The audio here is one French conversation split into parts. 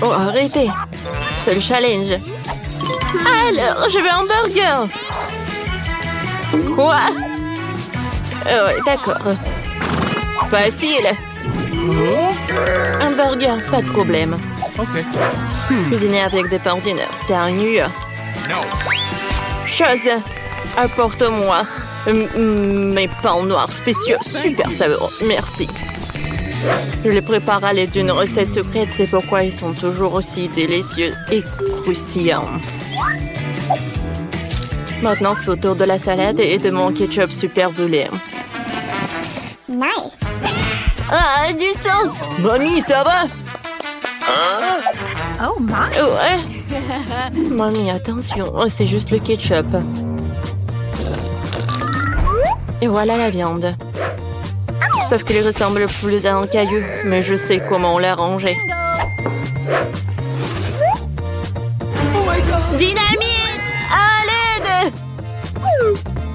Oh, arrêtez. C'est le challenge. Alors, je veux un burger. Quoi? D'accord. Facile. Un burger, pas de problème. Cuisiner avec des pains ordinaires, c'est ennuyeux. Chose, apporte-moi mes pains noirs spéciaux, super savoureux, merci. Je les prépare à l'aide d'une recette secrète, c'est pourquoi ils sont toujours aussi délicieux et croustillants. Maintenant, c'est au tour de la salade et de mon ketchup super brûlé. Nice. Ah, du sang! Mamie, ça va? Oh my. Ouais. Mamie, attention, c'est juste le ketchup. Et voilà la viande. Sauf qu'il ressemble plus à un caillou, mais je sais comment l'arranger. Dynamite! À l'aide!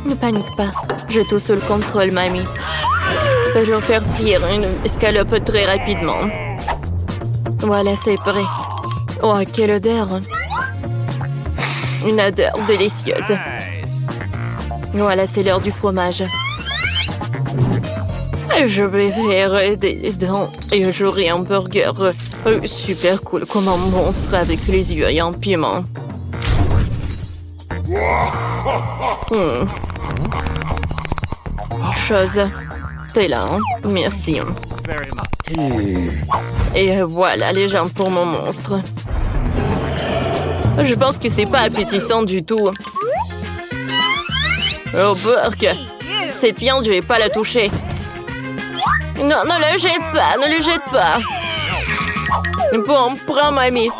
Ne panique pas, j'ai tout sous le contrôle, mamie. Toujours faire frire une escalope très rapidement. Voilà, c'est prêt. Oh, quelle odeur! Une odeur délicieuse. Voilà, c'est l'heure du fromage. Je vais faire des dents et j'aurai un burger super cool comme un monstre avec les yeux et un piment. Chose, t'es là, hein? Merci. Et voilà les jambes pour mon monstre. Je pense que c'est pas appétissant du tout. Oh, Burke! Cette viande, je vais pas la toucher. Non, ne le jette pas, ne le jette pas. Bon, prends mamie.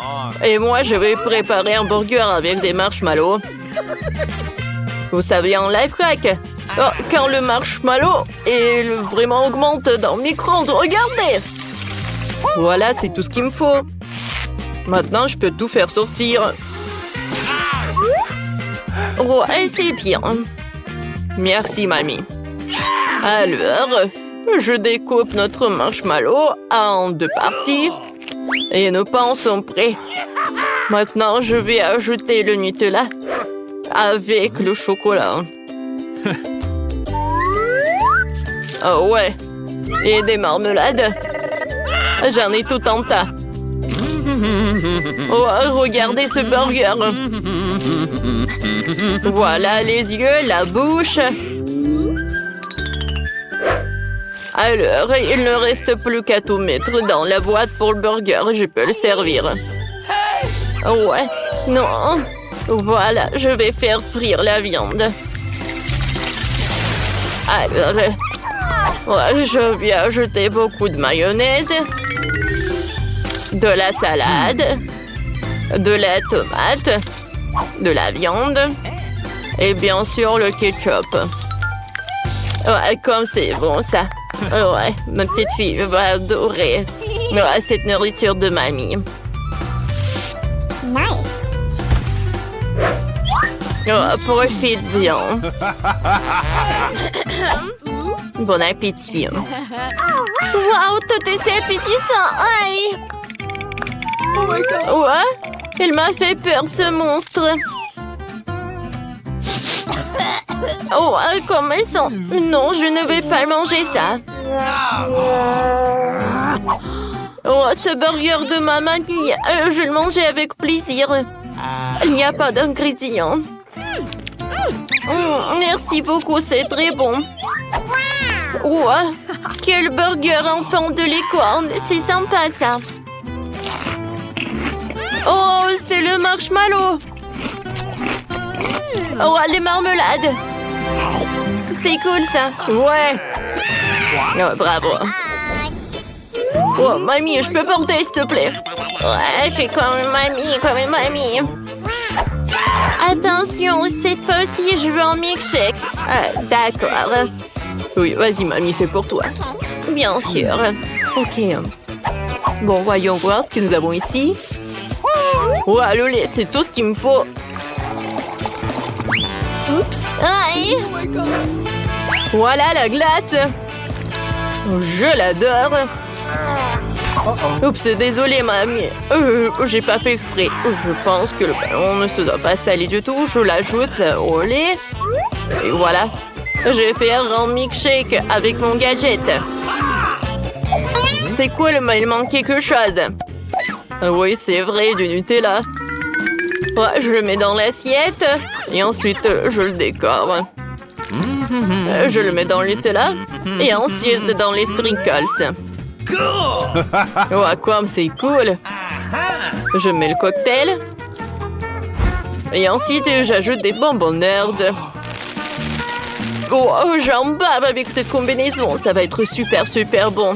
Et moi, je vais préparer un burger avec des marshmallows. Vous savez un lifehack? Oh, quand le marshmallow vraiment augmente dans le micro-ondes, regardez! Voilà, c'est tout ce qu'il me faut. Maintenant, je peux tout faire sortir. Ouais, c'est bien. Merci, mamie. Alors, je découpe notre marshmallow en 2 parties. Et nos pains sont prêts. Maintenant, je vais ajouter le Nutella avec le chocolat. Oh ouais. Et des marmelades. J'en ai tout un tas. Oh, regardez ce burger. Voilà les yeux, la bouche. Alors, il ne reste plus qu'à tout mettre dans la boîte pour le burger. Je peux le servir. Ouais, non. Voilà, je vais faire frire la viande. Alors, ouais, je vais ajouter beaucoup de mayonnaise, de la salade, de la tomate, de la viande et bien sûr le ketchup. Ouais, comme c'est bon ça. Ouais, ma petite fille va adorer cette nourriture de mamie. Nice. Oh, profite bien. Bon appétit. Wow, tout est si appétissant. Aïe. Oh my god. Ouais, il m'a fait peur ce monstre. Oh, comme elles sont. Non, je ne vais pas manger ça. Oh, ce burger de ma mamie, je le mangeais avec plaisir. Il n'y a pas d'ingrédients. Merci beaucoup, c'est très bon. Oh, quel burger enfant de licorne. C'est sympa, ça. Oh, c'est le marshmallow. Oh, les marmelades. C'est cool, ça. Ouais. Oh, bravo. Oh, mamie, je peux porter, s'il te plaît. Ouais, fais comme une mamie. Attention, cette fois-ci, je veux un milkshake. D'accord. Oui, vas-y, mamie, c'est pour toi. Bien sûr. Ok. Bon, voyons voir ce que nous avons ici. Ouais, le lait, c'est tout ce qu'il me faut. Oups. Aïe! Oh my god. Voilà la glace! Je l'adore! Oups, désolé, mamie. J'ai pas fait exprès. Je pense que le ballon ne se doit pas salir du tout. Je l'ajoute au lait. Et voilà. Je vais faire un milkshake avec mon gadget. C'est cool, mais il manque quelque chose. Oui, c'est vrai, du Nutella. Ouais, je le mets dans l'assiette. Et ensuite, je le décore. Je le mets dans le Nutella. Et ensuite, dans les sprinkles. Ouais, quoi, c'est cool. Je mets le cocktail. Et ensuite, j'ajoute des bonbons Nerd. Oh, j'en bave avec cette combinaison. Ça va être super, super bon.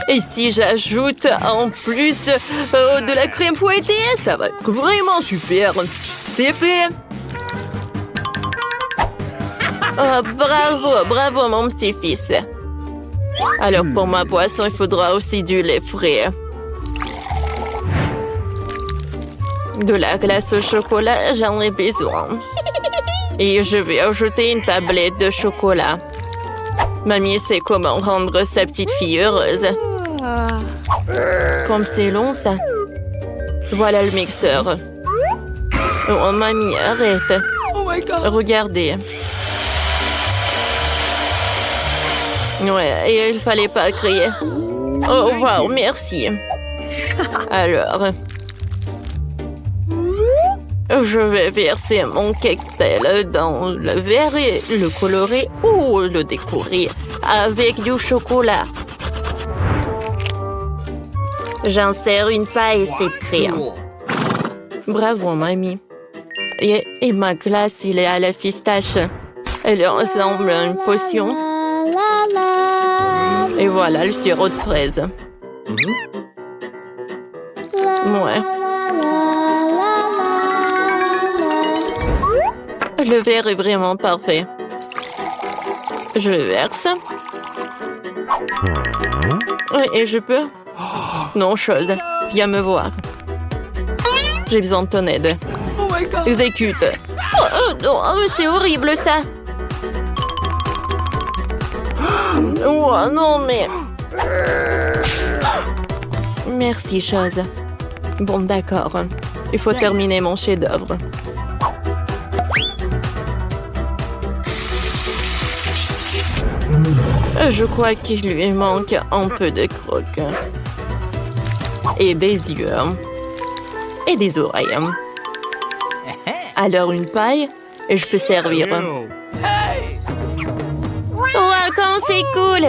Et si j'ajoute en plus de la crème fouettée, ça va être vraiment super. C'est fait. Oh, bravo, bravo mon petit-fils. Alors pour ma boisson, il faudra aussi du lait frais. De la glace au chocolat, j'en ai besoin. Et je vais ajouter une tablette de chocolat. Mamie sait comment rendre sa petite fille heureuse. Comme c'est long, ça. Voilà le mixeur. Oh, mamie, arrête. Oh my God. Regardez. Ouais, et il fallait pas crier. Oh, wow, merci. Alors, je vais verser mon cocktail dans le verre et le colorer ou le décorer avec du chocolat. J'insère une paille et c'est prêt. Bravo, mamie. Et ma glace, il est à la pistache. Elle ressemble à une potion. Et voilà le sirop de fraise. Ouais. Le verre est vraiment parfait. Je verse. Et je peux? Non, chose. Viens me voir. J'ai besoin de ton aide. Oh my God. Exécute. Non, c'est horrible ça. Oh non, mais... Merci, chose. Bon, d'accord. Il faut terminer mon chef-d'œuvre. Je crois qu'il lui manque un peu de croque. Et des yeux. Et des oreilles. Alors une paille, et je peux servir. Wow, comme c'est cool!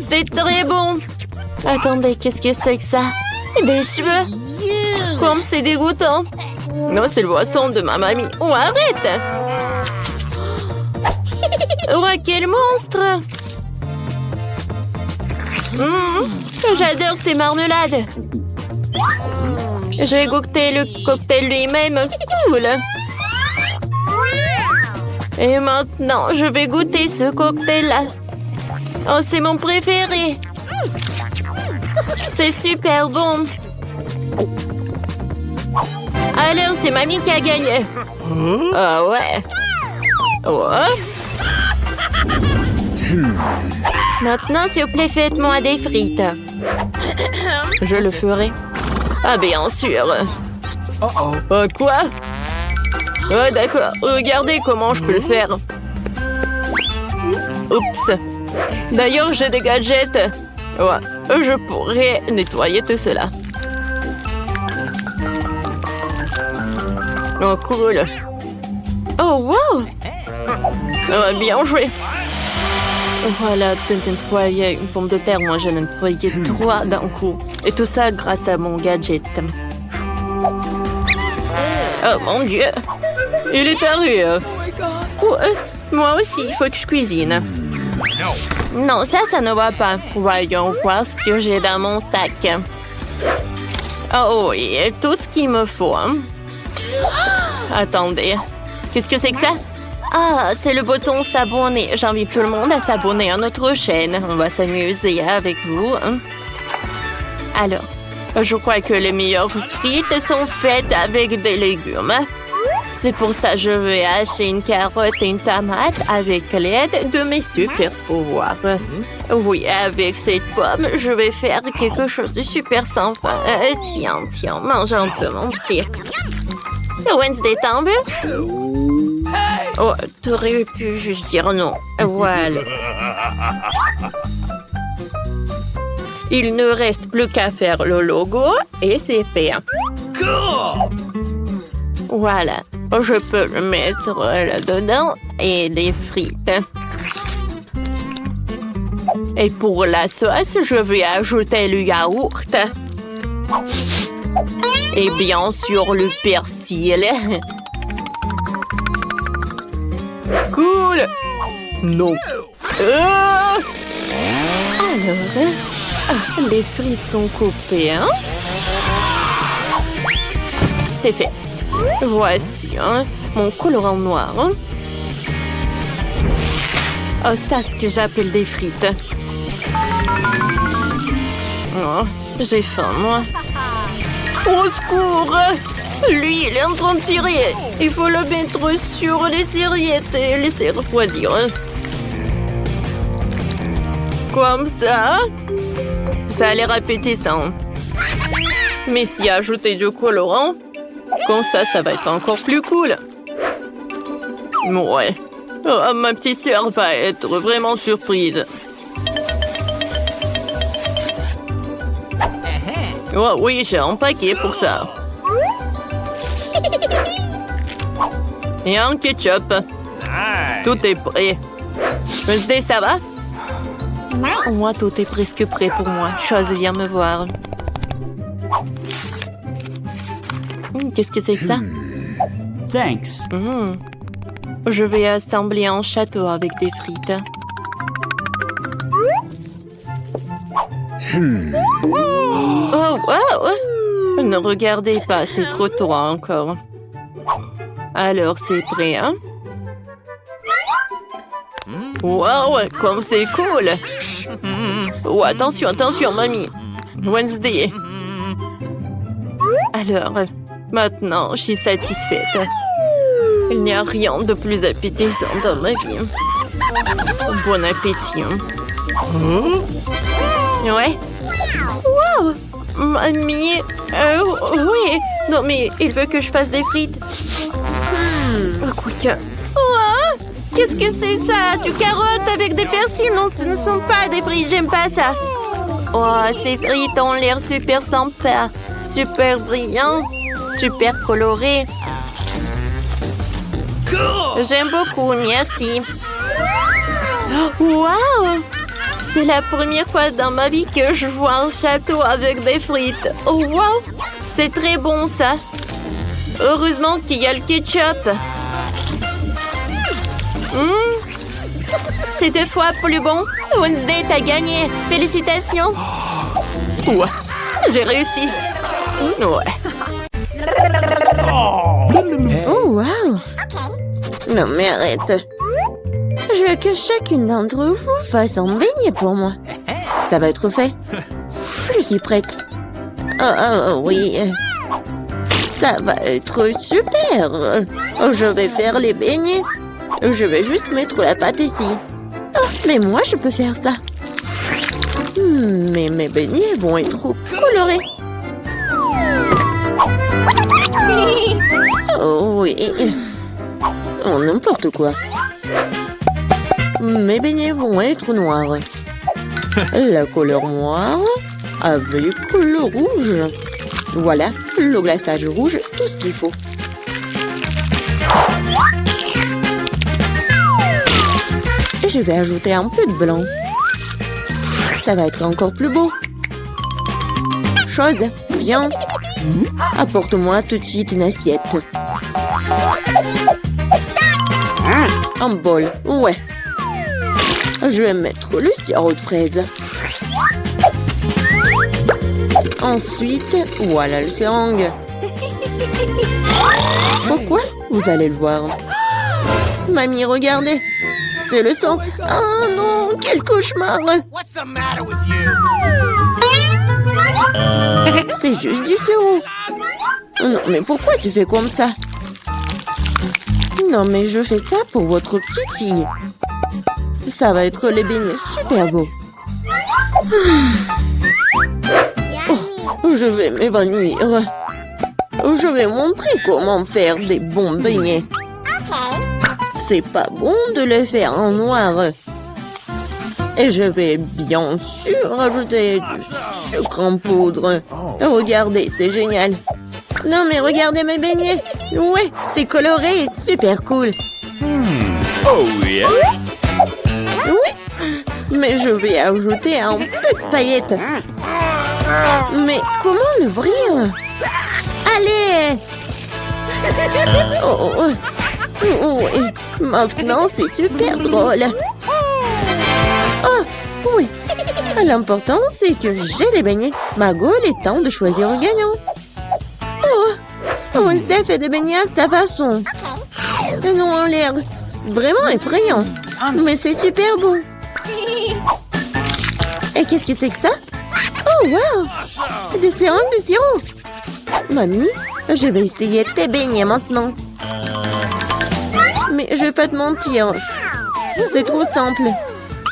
C'est très bon! Attendez, qu'est-ce que c'est que ça? Des cheveux? Comme c'est dégoûtant! Non, c'est le boisson de ma mamie. Oh, arrête! Oh, quel monstre! J'adore ces marmelades! J'ai goûté le cocktail lui-même. Cool! Et maintenant, je vais goûter ce cocktail-là. Oh, c'est mon préféré. C'est super bon. Alors, c'est mamie qui a gagné. Ah ouais. Ouais. Maintenant, s'il vous plaît, faites-moi des frites. Je le ferai. Ah, bien sûr. Quoi? Ouais, d'accord. Regardez comment je peux le faire. Oups. D'ailleurs, j'ai des gadgets. Ouais, je pourrais nettoyer tout cela. Oh, cool. Oh, wow. Bien joué. Voilà, de nettoyer une pomme de terre. Moi, j'ai nettoyé 3 d'un coup. Et tout ça grâce à mon gadget. Oh, mon Dieu. Il est arrivé. Moi aussi, il faut que je cuisine. Non, ça ne va pas. Voyons voir ce que j'ai dans mon sac. Oh oui, tout ce qu'il me faut. Attendez, qu'est-ce que c'est que ça? Ah, c'est le bouton s'abonner. J'invite tout le monde à s'abonner à notre chaîne. On va s'amuser avec vous. Alors, je crois que les meilleures frites sont faites avec des légumes. C'est pour ça que je vais hacher une carotte et une tomate avec l'aide de mes super pouvoirs. Oui, avec cette pomme, je vais faire quelque chose de super sympa. Tiens, mange un peu, mon petit. Wednesday tombe. Oh, t'aurais pu juste dire non. Voilà. Il ne reste plus qu'à faire le logo et c'est fait. Voilà. Je peux le mettre là-dedans et les frites. Et pour la sauce, je vais ajouter le yaourt. Et bien sûr, le persil. Cool. Non. Alors, les frites sont coupées, hein? C'est fait. Voici, hein, mon colorant noir. Hein? Oh, ça, c'est ce que j'appelle des frites. Oh, j'ai faim, moi. Au secours! Lui, il est en train de tirer. Il faut le mettre sur les serviettes et laisser refroidir. Comme ça. Ça a l'air appétissant. Mais si ajouter du colorant, comme ça va être encore plus cool. Ouais. Oh, ma petite sœur va être vraiment surprise. Oh oui, j'ai un paquet pour ça. Et un ketchup. Tout est prêt. Wednesday, ça va? Moi, tout est presque prêt pour moi. Chose, viens me voir. Qu'est-ce que c'est que ça? Thanks. Je vais assembler un château avec des frites. Oh, wow! Ne regardez pas, c'est trop tôt encore. Alors, c'est prêt, hein? Wow, comme c'est cool! Oh, attention, mamie! Wednesday! Alors, maintenant, je suis satisfaite. Il n'y a rien de plus appétissant dans ma vie. Bon appétit. Ouais. Wow! Mamie! Oui! Non, mais il veut que je fasse des frites. Quoique... Oh! Qu'est-ce que c'est ça? Du carotte avec des persils? Non, ce ne sont pas des frites, j'aime pas ça. Oh, ces frites ont l'air super sympas. Super brillants. Super colorés. J'aime beaucoup, merci. Wow! C'est la première fois dans ma vie que je vois un château avec des frites. Oh, wow! C'est très bon, ça. Heureusement qu'il y a le ketchup. C'est 2 fois plus bon. Wednesday, t'as gagné. Félicitations. Ouais, j'ai réussi. Ouais. Oh, wow! Non, mais arrête. Je veux que chacune d'entre vous fasse un beignet pour moi. Ça va être fait. Je suis prête. Oh, oui. Ça va être super. Je vais faire les beignets. Je vais juste mettre la pâte ici. Oh, mais moi, je peux faire ça. Mais mes beignets vont être trop colorés. Oh, oui. Oh, n'importe quoi. Mes beignets vont être noirs. La couleur noire avec le rouge. Voilà, le glaçage rouge, tout ce qu'il faut. Et je vais ajouter un peu de blanc. Ça va être encore plus beau. Chose, viens. Apporte-moi tout de suite une assiette. Un bol, ouais. Je vais mettre le sirop de fraise. Ensuite, voilà le seringue. Pourquoi? Vous allez le voir. Mamie, regardez. C'est le sang. Oh non, quel cauchemar. C'est juste du sirop. Non, mais pourquoi tu fais comme ça? Non, mais je fais ça pour votre petite fille. Ça va être les beignets super beaux. Oh, je vais m'évanouir. Je vais montrer comment faire des bons beignets. C'est pas bon de les faire en noir. Et je vais bien sûr ajouter du sucre en poudre. Regardez, c'est génial. Non mais regardez mes beignets. Ouais, c'est coloré et super cool. Oh yeah. Oui, mais je vais ajouter un peu de paillettes. Mais comment l'ouvrir? Allez! Oh, oui. Maintenant, c'est super drôle. Oh, oui. L'important, c'est que j'ai les beignets. Margot, il est temps de choisir un gagnant. Oh, Wednesday fait des beignets à sa façon. Ils ont l'air vraiment effrayants. Mais c'est super bon. Et qu'est-ce que c'est que ça? Oh, wow! Des seringues de sirop. Mamie, je vais essayer tes beignets maintenant. Mais je vais pas te mentir. C'est trop simple.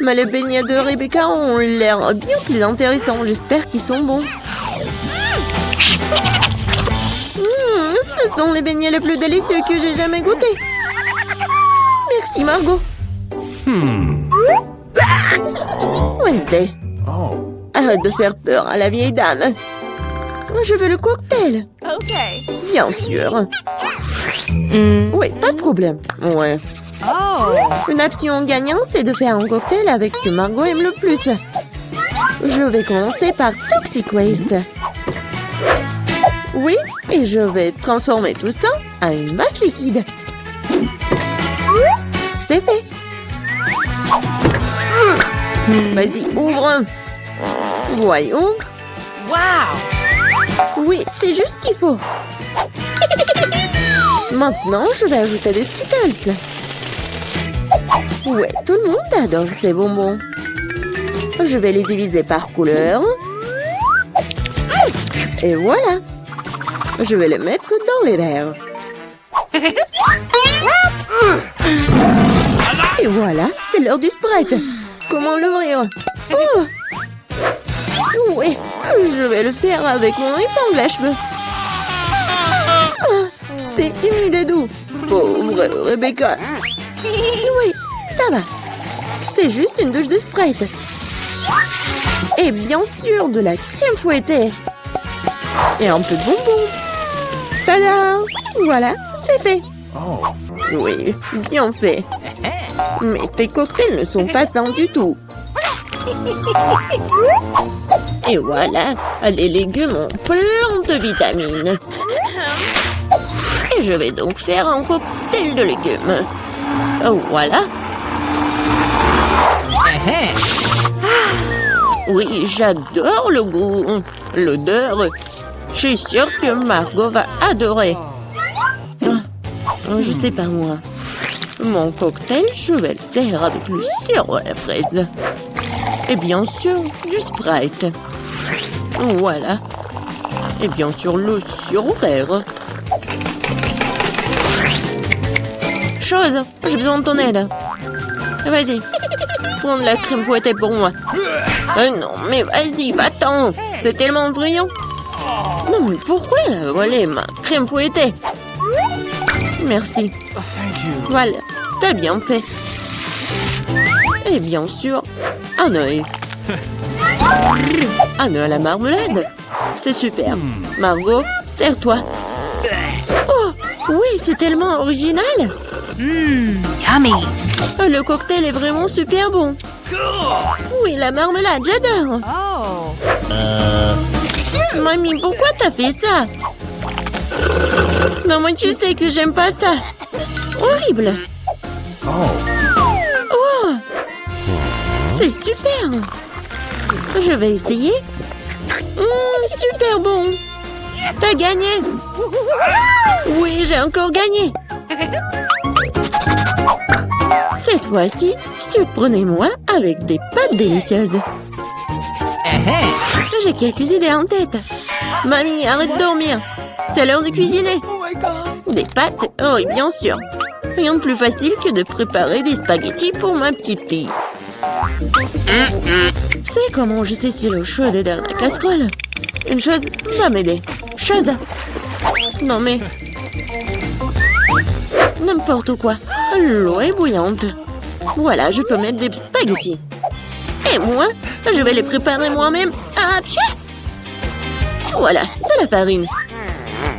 Mais les beignets de Rebecca ont l'air bien plus intéressants. J'espère qu'ils sont bons. Ce sont les beignets les plus délicieux que j'ai jamais goûtés. Merci, Margot. Wednesday. Arrête de faire peur à la vieille dame. Je veux le cocktail. OK. Bien sûr. Oui, pas de problème. Ouais. Une option gagnante, c'est de faire un cocktail avec ce que Margot aime le plus. Je vais commencer par Toxic Waste. Oui, et je vais transformer tout ça en une masse liquide. C'est fait. Vas-y, ouvre. Voyons. Wow! Oui, c'est juste ce qu'il faut. Maintenant, je vais ajouter des Skittles. Ouais, tout le monde adore ces bonbons. Je vais les diviser par couleur. Et voilà. Je vais les mettre dans les verres. Et voilà, c'est l'heure du Sprite. Comment l'ouvrir? Oh! Oui, je vais le faire avec mon épingle à cheveux. Ah, c'est humide et doux. Pauvre Rebecca. Oui, ça va. C'est juste une douche de Sprite. Et bien sûr, de la crème fouettée. Et un peu de bonbons. Tada! Voilà, c'est fait. Oui, bien fait. Mais tes cocktails ne sont pas sains du tout. Et voilà, les légumes ont plein de vitamines. Et je vais donc faire un cocktail de légumes. Oh, voilà. Oui, j'adore le goût, l'odeur. Je suis sûre que Margot va adorer. Je sais pas moi. Mon cocktail, je vais le faire avec le sirop à la fraise. Et bien sûr, du Sprite. Voilà. Et bien sûr, le sirop vert. Chose, j'ai besoin de ton aide. Vas-y, prends de la crème fouettée pour moi. Non, mais vas-y, va-t'en. C'est tellement brillant. Non, mais pourquoi elle a volé ma crème fouettée? Merci. Voilà, t'as bien fait. Et bien sûr, un œil. Un œil à la marmelade. C'est super. Margot, sers-toi. Oh, oui, c'est tellement original. Yummy! Le cocktail est vraiment super bon. Oui, la marmelade, j'adore. Oh! Mamie, pourquoi t'as fait ça? Non, moi, tu sais que j'aime pas ça. Horrible. Oh! C'est super. Je vais essayer. Super bon. T'as gagné. Oui, j'ai encore gagné. Cette fois-ci, surprenez-moi avec des pâtes délicieuses. J'ai quelques idées en tête. Mamie, arrête de dormir. C'est l'heure de cuisiner. Des pâtes? Oh, bien sûr. Rien de plus facile que de préparer des spaghettis pour ma petite fille. C'est comment je saisis l'eau chaude dans la casserole. Une chose va m'aider. Chose. Non mais... N'importe quoi. L'eau est bouillante. Voilà, je peux mettre des spaghettis. Et moi, je vais les préparer moi-même. Ah, pied! Voilà, de la farine.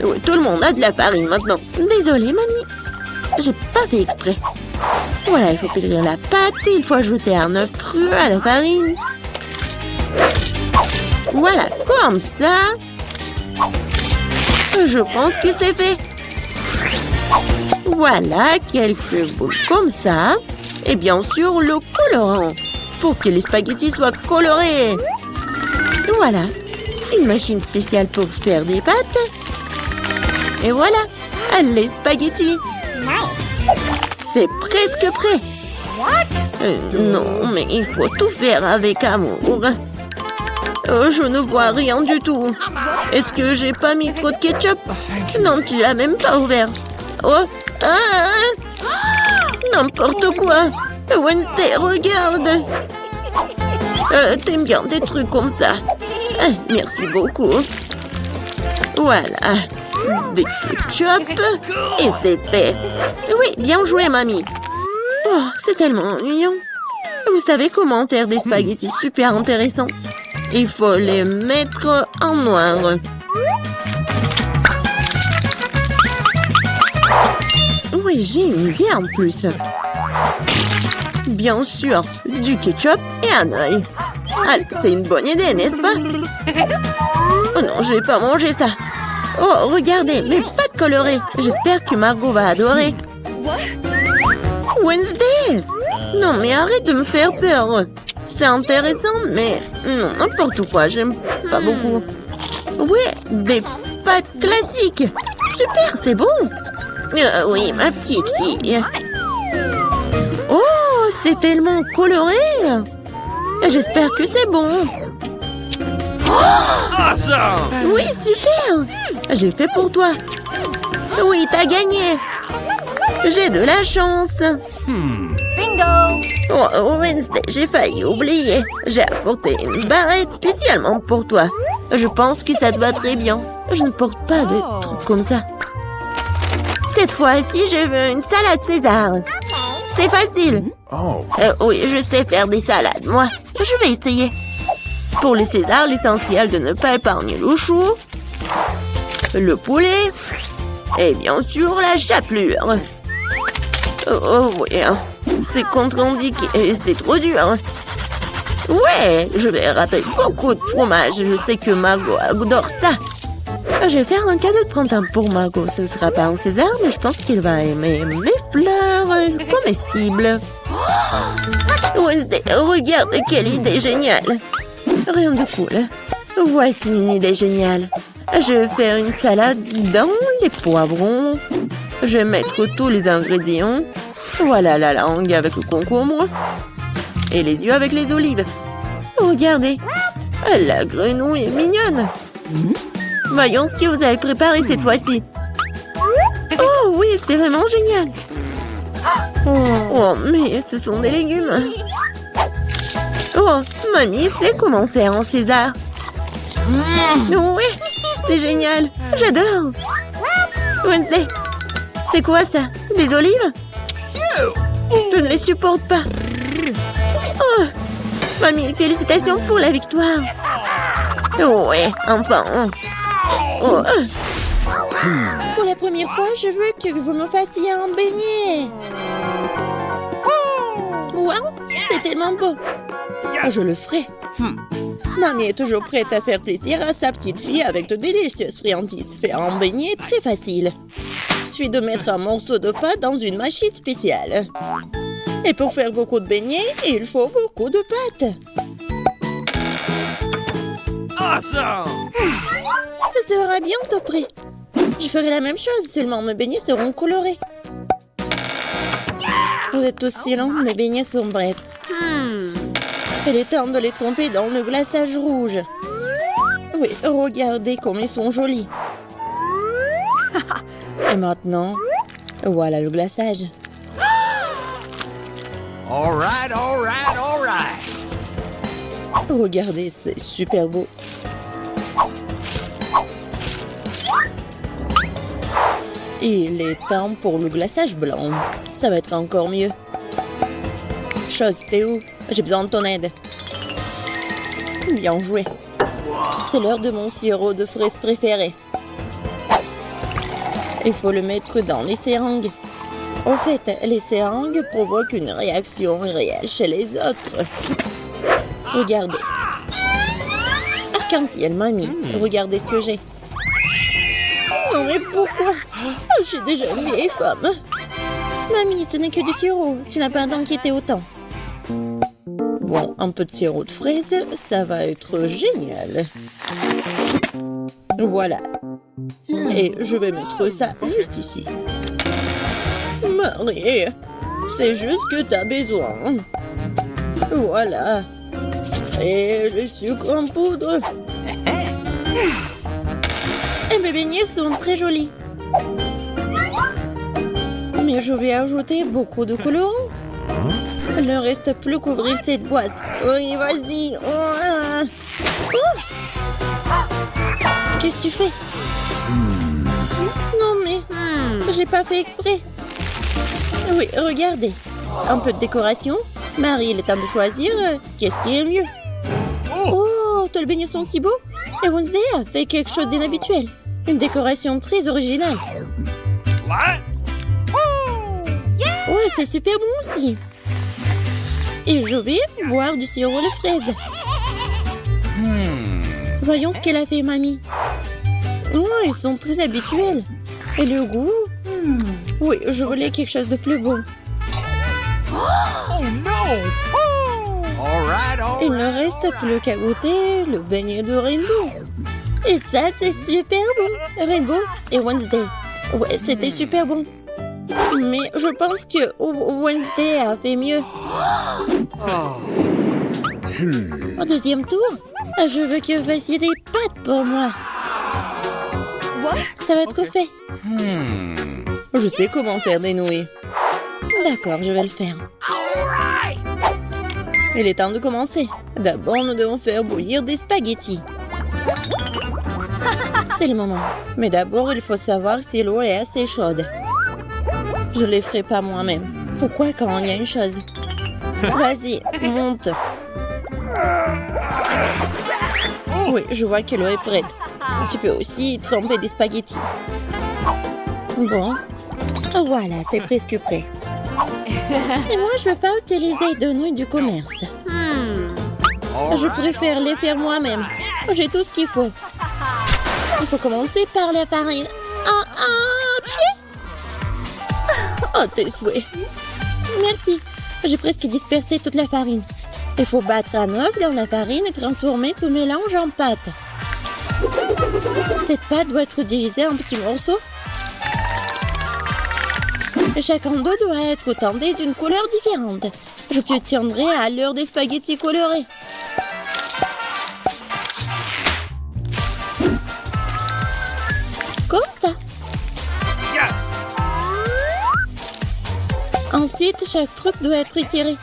Oui, tout le monde a de la farine maintenant. Désolée, mamie. J'ai pas fait exprès. Voilà, il faut pétrir la pâte. Il faut ajouter un œuf cru à la farine. Voilà, comme ça. Je pense que c'est fait. Voilà, quelques boules comme ça. Et bien sûr, le colorant. Pour que les spaghettis soient colorés. Voilà, une machine spéciale pour faire des pâtes. Et voilà, les spaghettis. C'est presque prêt. Non, mais il faut tout faire avec amour. Je ne vois rien du tout. Est-ce que j'ai pas mis trop de ketchup? Non, tu l'as même pas ouvert. Oh, n'importe quoi. Wednesday, regarde. T'aimes bien des trucs comme ça. Merci beaucoup. Voilà. Des ketchup. Et c'est fait. Oui, bien joué, mamie. Oh, c'est tellement ennuyant. Vous savez comment faire des spaghettis super intéressants? Il faut les mettre en noir. Oui, j'ai une idée en plus. Bien sûr, du ketchup et un œil. Allez, c'est une bonne idée, n'est-ce pas? Oh non, je vais pas manger ça. Oh, regardez, mes pâtes colorées. J'espère que Margot va adorer. Wednesday! Non, mais arrête de me faire peur. C'est intéressant, mais non, n'importe quoi, j'aime pas beaucoup. Ouais, des pâtes classiques. Super, c'est bon. Oui, ma petite fille. Oh, c'est tellement coloré. J'espère que c'est bon. Awesome! Oui, super. J'ai fait pour toi. Oui, t'as gagné. J'ai de la chance. Bingo! Oh, Wednesday, j'ai failli oublier. J'ai apporté une barrette spécialement pour toi. Je pense que ça te va très bien. Je ne porte pas de trucs comme ça. Cette fois-ci, je veux une salade César. C'est facile. Oh. Oui, je sais faire des salades, moi. Je vais essayer. Pour le César, l'essentiel de ne pas épargner le chou, le poulet et bien sûr la chapelure. Oh oui, c'est contre-indiqué et c'est trop dur. Ouais, je vais râper beaucoup de fromage. Je sais que Margot adore ça. Je vais faire un cadeau de printemps pour Margot. Ce ne sera pas un César, mais je pense qu'il va aimer mes fleurs comestibles. Wednesday, regarde quelle idée géniale. Rien de cool. Voici une idée géniale. Je vais faire une salade dans les poivrons. Je vais mettre tous les ingrédients. Voilà la langue avec le concombre. Et les yeux avec les olives. Regardez. La grenouille est mignonne. Voyons ce que vous avez préparé cette fois-ci. Oh oui, c'est vraiment génial. Oh, mais ce sont des légumes. Oh, mamie sait comment faire un César. Oui, c'est génial. J'adore. Wednesday, c'est quoi ça? Des olives? Je ne les supporte pas. Oh, mamie, félicitations pour la victoire. Ouais, enfin. Oh. Pour la première fois, je veux que vous me fassiez un beignet. Wow, c'est tellement beau. Je le ferai. Mamie est toujours prête à faire plaisir à sa petite fille avec de délicieuses friandises. Faire un beignet très facile. Il suffit de mettre un morceau de pâte dans une machine spéciale. Et pour faire beaucoup de beignets, il faut beaucoup de pâte. Awesome! Ça sera bientôt prêt. Je ferai la même chose, seulement mes beignets seront colorés. Vous êtes tous si longs, mes beignets sont brefs. Il est temps de les tremper dans le glaçage rouge. Oui, regardez comme ils sont jolis. Et maintenant, voilà le glaçage. All right, all right, all right. Regardez, c'est super beau. Il est temps pour le glaçage blanc. Ça va être encore mieux. Chose, t'es où? J'ai besoin de ton aide. Bien joué. C'est l'heure de mon sirop de fraises préféré. Il faut le mettre dans les seringues. En fait, les seringues provoquent une réaction réelle chez les autres. Regardez. Arc-en-ciel, mamie. Regardez ce que j'ai. Non, mais pourquoi? Oh, j'ai déjà une vieille femme. Mamie, ce n'est que du sirop. Tu n'as pas à t'inquiéter autant. Bon, un peu de sirop de fraise, ça va être génial. Voilà. Et je vais mettre ça juste ici. Marie, c'est juste que t'as besoin. Voilà. Et le sucre en poudre. Et mes beignets sont très jolis. Mais je vais ajouter beaucoup de colorants. Il ne reste plus qu'ouvrir cette boîte. Oui, vas-y. Oh. Qu'est-ce que tu fais? Non, mais j'ai pas fait exprès. Oui, regardez. Un peu de décoration. Marie, il est temps de choisir. Qu'est-ce qui est mieux? Oh, tous les beignets sont si beaux. Et Wednesday a fait quelque chose d'inhabituel. Une décoration très originale. What? Ouais, c'est super bon aussi. Et je vais boire du sirop de fraise. Voyons ce qu'elle a fait, mamie. Oh, ils sont très habituels. Et le goût? Oui, je voulais quelque chose de plus beau. Oh no! All right, all Il right. ne reste plus qu'à goûter le beignet de Rainbow. Et ça, c'est super bon. Rainbow et Wednesday. Ouais, c'était super bon. Mais je pense que Wednesday a fait mieux. Au deuxième tour, je veux que vous fassiez des pâtes pour moi. Ça va être fait. Je sais comment faire des nouilles. D'accord, je vais le faire. Il est temps de commencer. D'abord, nous devons faire bouillir des spaghettis. C'est le moment. Mais d'abord, il faut savoir si l'eau est assez chaude. Je ne les ferai pas moi-même. Pourquoi quand il y a une chose? Vas-y, monte. Oui, je vois que l'eau est prête. Tu peux aussi tremper des spaghettis. Bon. Voilà, c'est presque prêt. Et moi, je ne veux pas utiliser de nouilles du commerce. Je préfère les faire moi-même. J'ai tout ce qu'il faut. Il faut commencer par la farine. Oh, tes souhaits. Merci. J'ai presque dispersé toute la farine. Il faut battre un œuf dans la farine et transformer ce mélange en pâte. Cette pâte doit être divisée en petits morceaux. Chaque enduit doit être teinté d'une couleur différente. Je puis tiendrai à l'heure des spaghettis colorés. Comme ça. Yes! Ensuite, chaque truc doit être étiré.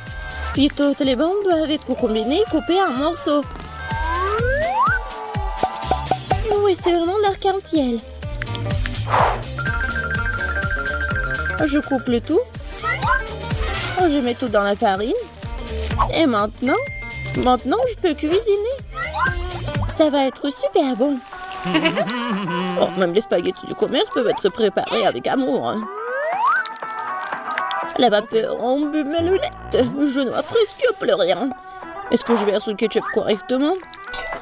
Puis toutes les bandes doivent être combinées et coupées en morceaux. Oui, c'est vraiment l'arc-en-ciel. Je coupe le tout. Je mets tout dans la farine. Et maintenant, je peux cuisiner. Ça va être super bon. Oh, même les spaghettis du commerce peuvent être préparés avec amour. Hein. La vapeur embume mes lunettes. Je ne vois presque plus rien. Est-ce que je verse le ketchup correctement?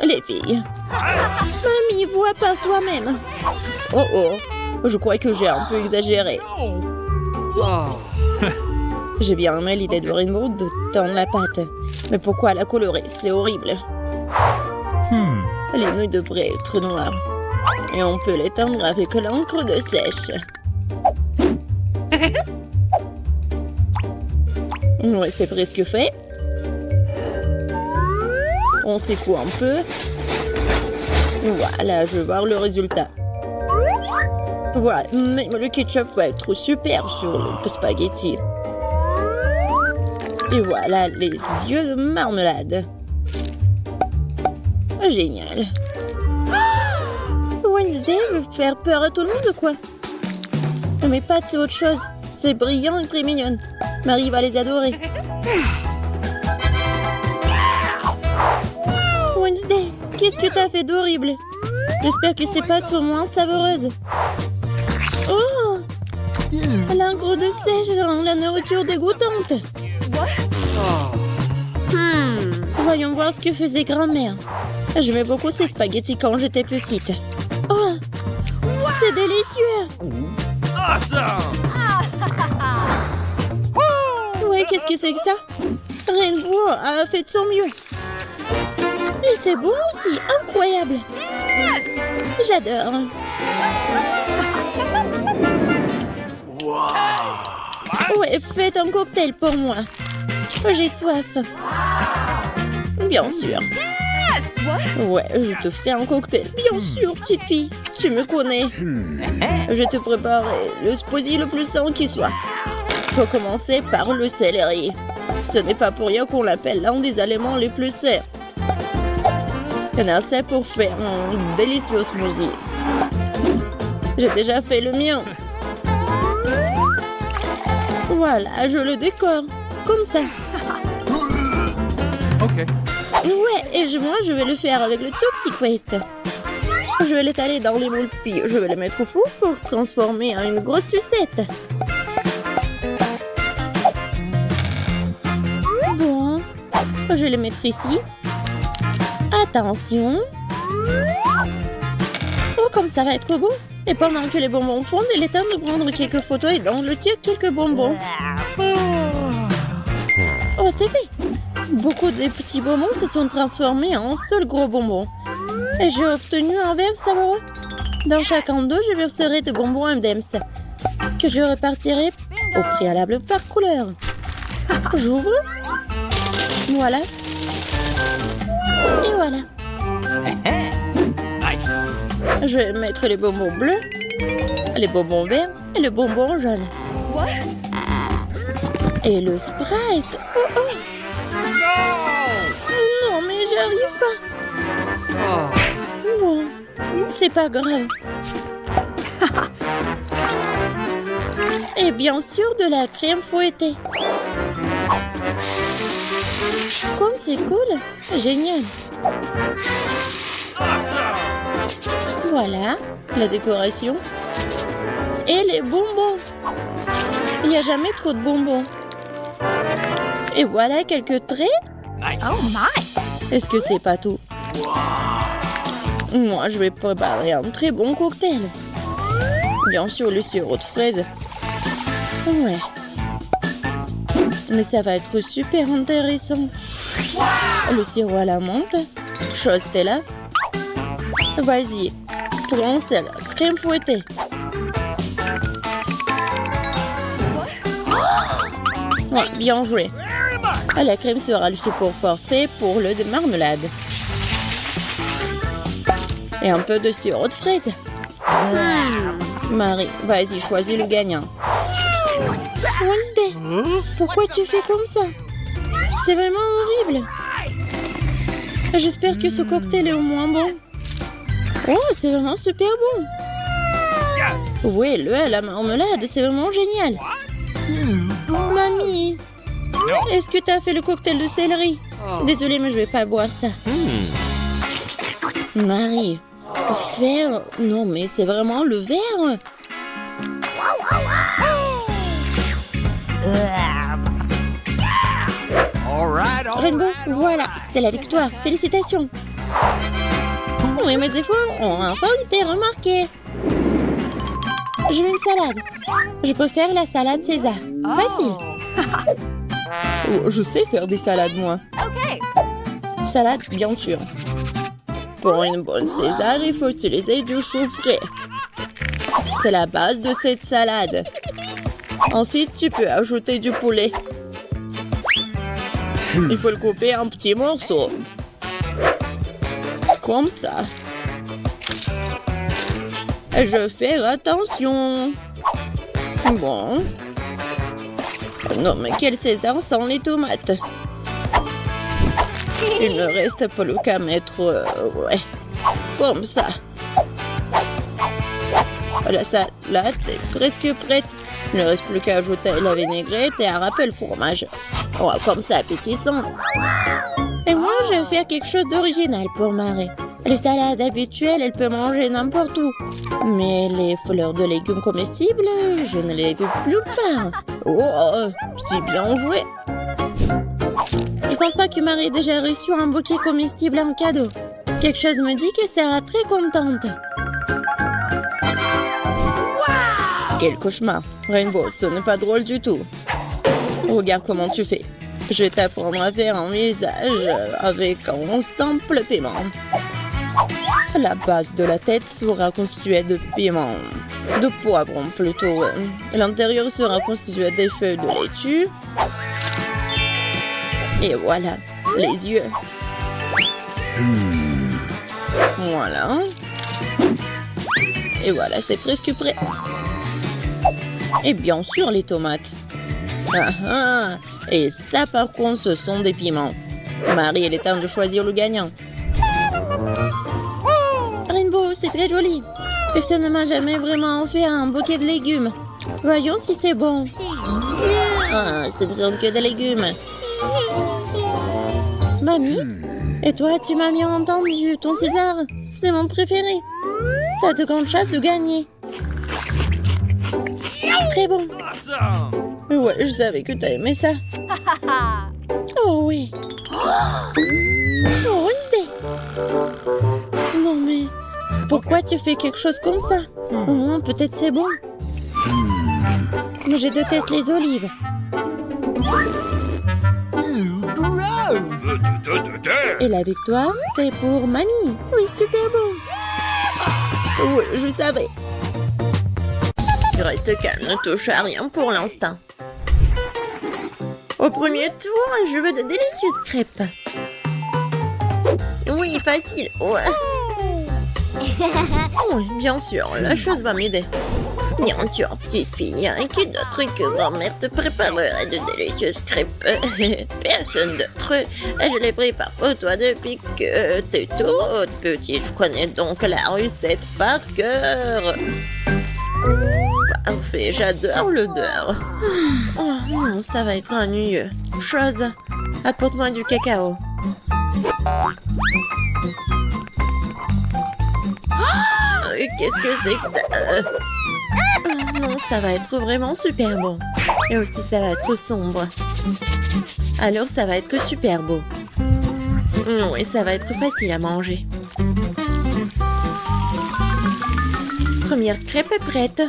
Les filles. Mamie, vois pas toi-même. Oh oh, je crois que j'ai un peu exagéré. J'ai bien aimé l'idée de Rainbow de tendre la pâte. Mais pourquoi la colorer? C'est horrible. Les nouilles devraient être noires. Et on peut les teindre avec l'encre de sèche. Ouais, c'est presque fait. On secoue un peu. Voilà, je veux voir le résultat. Voilà, mais le ketchup va être super sur le spaghetti. Et voilà les yeux de marmelade. Génial. Wednesday veut faire peur à tout le monde, quoi. Mes pâtes, c'est autre chose. C'est brillant et très mignonne. Marie va les adorer. Wednesday, qu'est-ce que t'as fait d'horrible? J'espère que ces pâtes sont moins savoureuses. Oh! L'ingros de sèche dans la nourriture dégoûtante. Voyons voir ce que faisait grand-mère. J'aimais beaucoup ces spaghettis quand j'étais petite. Oh! C'est délicieux! Awesome! Ouais, qu'est-ce que c'est que ça? Rainbow a fait de son mieux. Et c'est bon aussi, incroyable. J'adore. Ouais, faites un cocktail pour moi. J'ai soif. Bien sûr. Ouais, je te ferai un cocktail. Bien sûr, petite fille. Tu me connais. Je te préparerai le smoothie le plus sain qui soit. Faut commencer par le céleri. Ce n'est pas pour rien qu'on l'appelle l'un des aliments les plus sains. Il y en a assez pour faire un délicieux smoothie. J'ai déjà fait le mien. Voilà, je le décore. Comme ça. Okay. Ouais, et moi, je vais le faire avec le Toxic Waste. Je vais l'étaler dans les moules, puis je vais le mettre au four pour transformer en une grosse sucette. Bon, je vais le mettre ici. Attention. Oh, comme ça va être bon. Et pendant que les bonbons fondent, il est temps de prendre quelques photos et donc je tire quelques bonbons. Oh, c'est fait. Beaucoup de petits bonbons se sont transformés en un seul gros bonbon. Et j'ai obtenu un verre savoureux. Dans chacun d'eux, je verserai des bonbons M&M's que je répartirai au préalable par couleur. J'ouvre. Voilà. Et voilà. Nice. Je vais mettre les bonbons bleus, les bonbons verts et le bonbon jaune. Et le Sprite. Oh oh. Non, mais j'arrive pas. Bon, c'est pas grave. Et bien sûr, de la crème fouettée. Comme c'est cool. Génial. Voilà, la décoration. Et les bonbons. Il n'y a jamais trop de bonbons. Et voilà quelques traits. Nice. Oh my! Est-ce que c'est pas tout? Moi, je vais préparer un très bon cocktail. Bien sûr, le sirop de fraise. Ouais. Mais ça va être super intéressant. Le sirop à la menthe. Chose Stella. Vas-y, prends celle crème fouettée. Ouais, bien joué. La crème sera le support parfait pour le de marmelade. Et un peu de sirop de fraise. Marie, vas-y, choisis le gagnant. Wednesday, pourquoi tu fais comme ça? C'est vraiment horrible. J'espère que ce cocktail est au moins bon. Oh, c'est vraiment super bon. Yes. Oui, le à la marmelade, c'est vraiment génial. Mamie, est-ce que tu as fait le cocktail de céleri? Désolée, mais je vais pas boire ça. Marie, faire... Non, mais c'est vraiment le verre. All right, all Rainbow, right. voilà, c'est la victoire. Félicitations. Oui, mes efforts ont enfin été remarqués. Je veux une salade. Je préfère la salade César. Facile. Oh, je sais faire des salades, moi. Okay. Salade, bien sûr. Pour une bonne César, il faut utiliser du chou frais. C'est la base de cette salade. Ensuite, tu peux ajouter du poulet. Il faut le couper en petits morceaux. Comme ça. Je vais faire attention. Bon. Non, mais quel César sans les tomates? Il ne reste plus qu'à mettre... ouais, comme ça. La salade est presque prête. Il ne reste plus qu'à ajouter la vinaigrette et à râper le fromage. Oh, comme ça, appétissant. Et moi, je vais faire quelque chose d'original pour Marie. Les salades habituelles, elle peut manger n'importe où. Mais les fleurs de légumes comestibles, je ne les veux plus pas. Oh, c'est bien joué. Je pense pas que Marie ait déjà reçu un bouquet comestible en cadeau. Quelque chose me dit qu'elle sera très contente. Quel cauchemar. Rainbow, ce n'est pas drôle du tout. Regarde comment tu fais. Je vais t'apprendre à faire un visage avec un simple piment. La base de la tête sera constituée de piment, de poivron plutôt. L'intérieur sera constitué des feuilles de laitue. Et voilà, les yeux. Voilà. Et voilà, c'est presque prêt. Et bien sûr, les tomates. Ah ah. Et ça, par contre, ce sont des piments. Marie, il est temps de choisir le gagnant. Rainbow, c'est très joli. Personne ne m'a jamais vraiment offert un bouquet de légumes. Voyons si c'est bon. Ah, ce ne sont que des légumes. Mamie? Et toi, tu m'as bien entendu. Ton César, c'est mon préféré. T'as de grandes chances de gagner. Très bon. Awesome! Ouais, je savais que t'as aimé ça. Oh oui. Oh, Wednesday. Non mais, pourquoi tu fais quelque chose comme ça? Au moins, peut-être c'est bon. Mais je déteste les olives. Et la victoire, c'est pour Mamie. Oui, super bon. Oui, je savais. Reste calme, ne touche à rien pour l'instant. Au premier tour, je veux de délicieuses crêpes. Oui, facile. Ouais. Oui, bien sûr, la chose va m'aider. Bien sûr, petite fille, qui d'autre que grand-mère te préparerait de délicieuses crêpes? Personne d'autre. Je les prépare pour toi depuis que t'es toute petite. Je connais donc la recette par cœur. Parfait, j'adore l'odeur. Oh non, ça va être ennuyeux. Chose, apporte-moi du cacao. Qu'est-ce que c'est que ça? Oh non, ça va être vraiment super bon. Et aussi, ça va être sombre. Alors, ça va être super beau. Oui, ça va être facile à manger. Première crêpe est prête.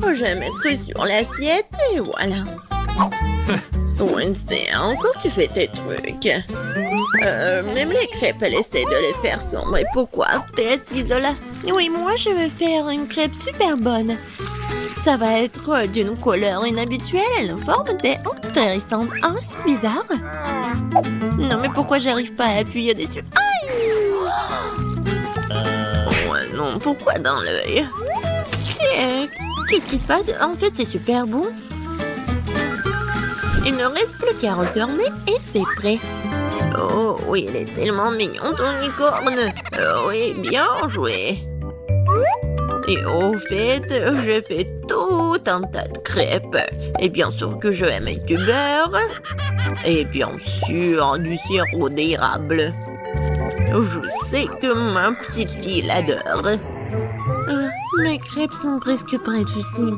Je vais mettre sur l'assiette et voilà. Wednesday, encore tu fais tes trucs. Même les crêpes, elle essaie de les faire sombres. Et pourquoi t'es assise là? Oui, moi je vais faire une crêpe super bonne. Ça va être d'une couleur inhabituelle et une forme intéressante. Oh, c'est bizarre. Non, mais pourquoi j'arrive pas à appuyer dessus? Aïe! Ouais, non, pourquoi dans l'œil? Qu'est-ce qui se passe? En fait, c'est super bon. Il ne reste plus qu'à retourner et c'est prêt. Oh oui, il est tellement mignon ton licorne. Oh, oui, bien joué. Et au fait, je fais tout un tas de crêpes. Et bien sûr que je vais mettre du beurre. Et bien sûr, du sirop d'érable. Je sais que ma petite fille l'adore. Mes crêpes sont presque prêtes ici.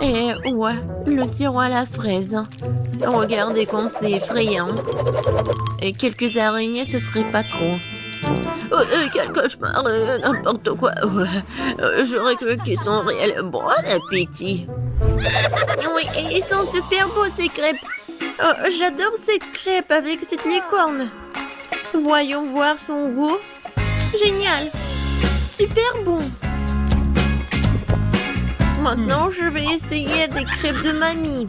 Et ouais, le sirop à la fraise. Regardez comme c'est effrayant. Et quelques araignées, ce serait pas trop. Quel cauchemar, n'importe quoi. J'aurais cru qu'ils sont réels. Bon appétit. Oui, et ils sont super beaux ces crêpes. Oh, j'adore cette crêpe avec cette licorne. Voyons voir son goût. Génial. Super bon. Maintenant, je vais essayer des crêpes de mamie.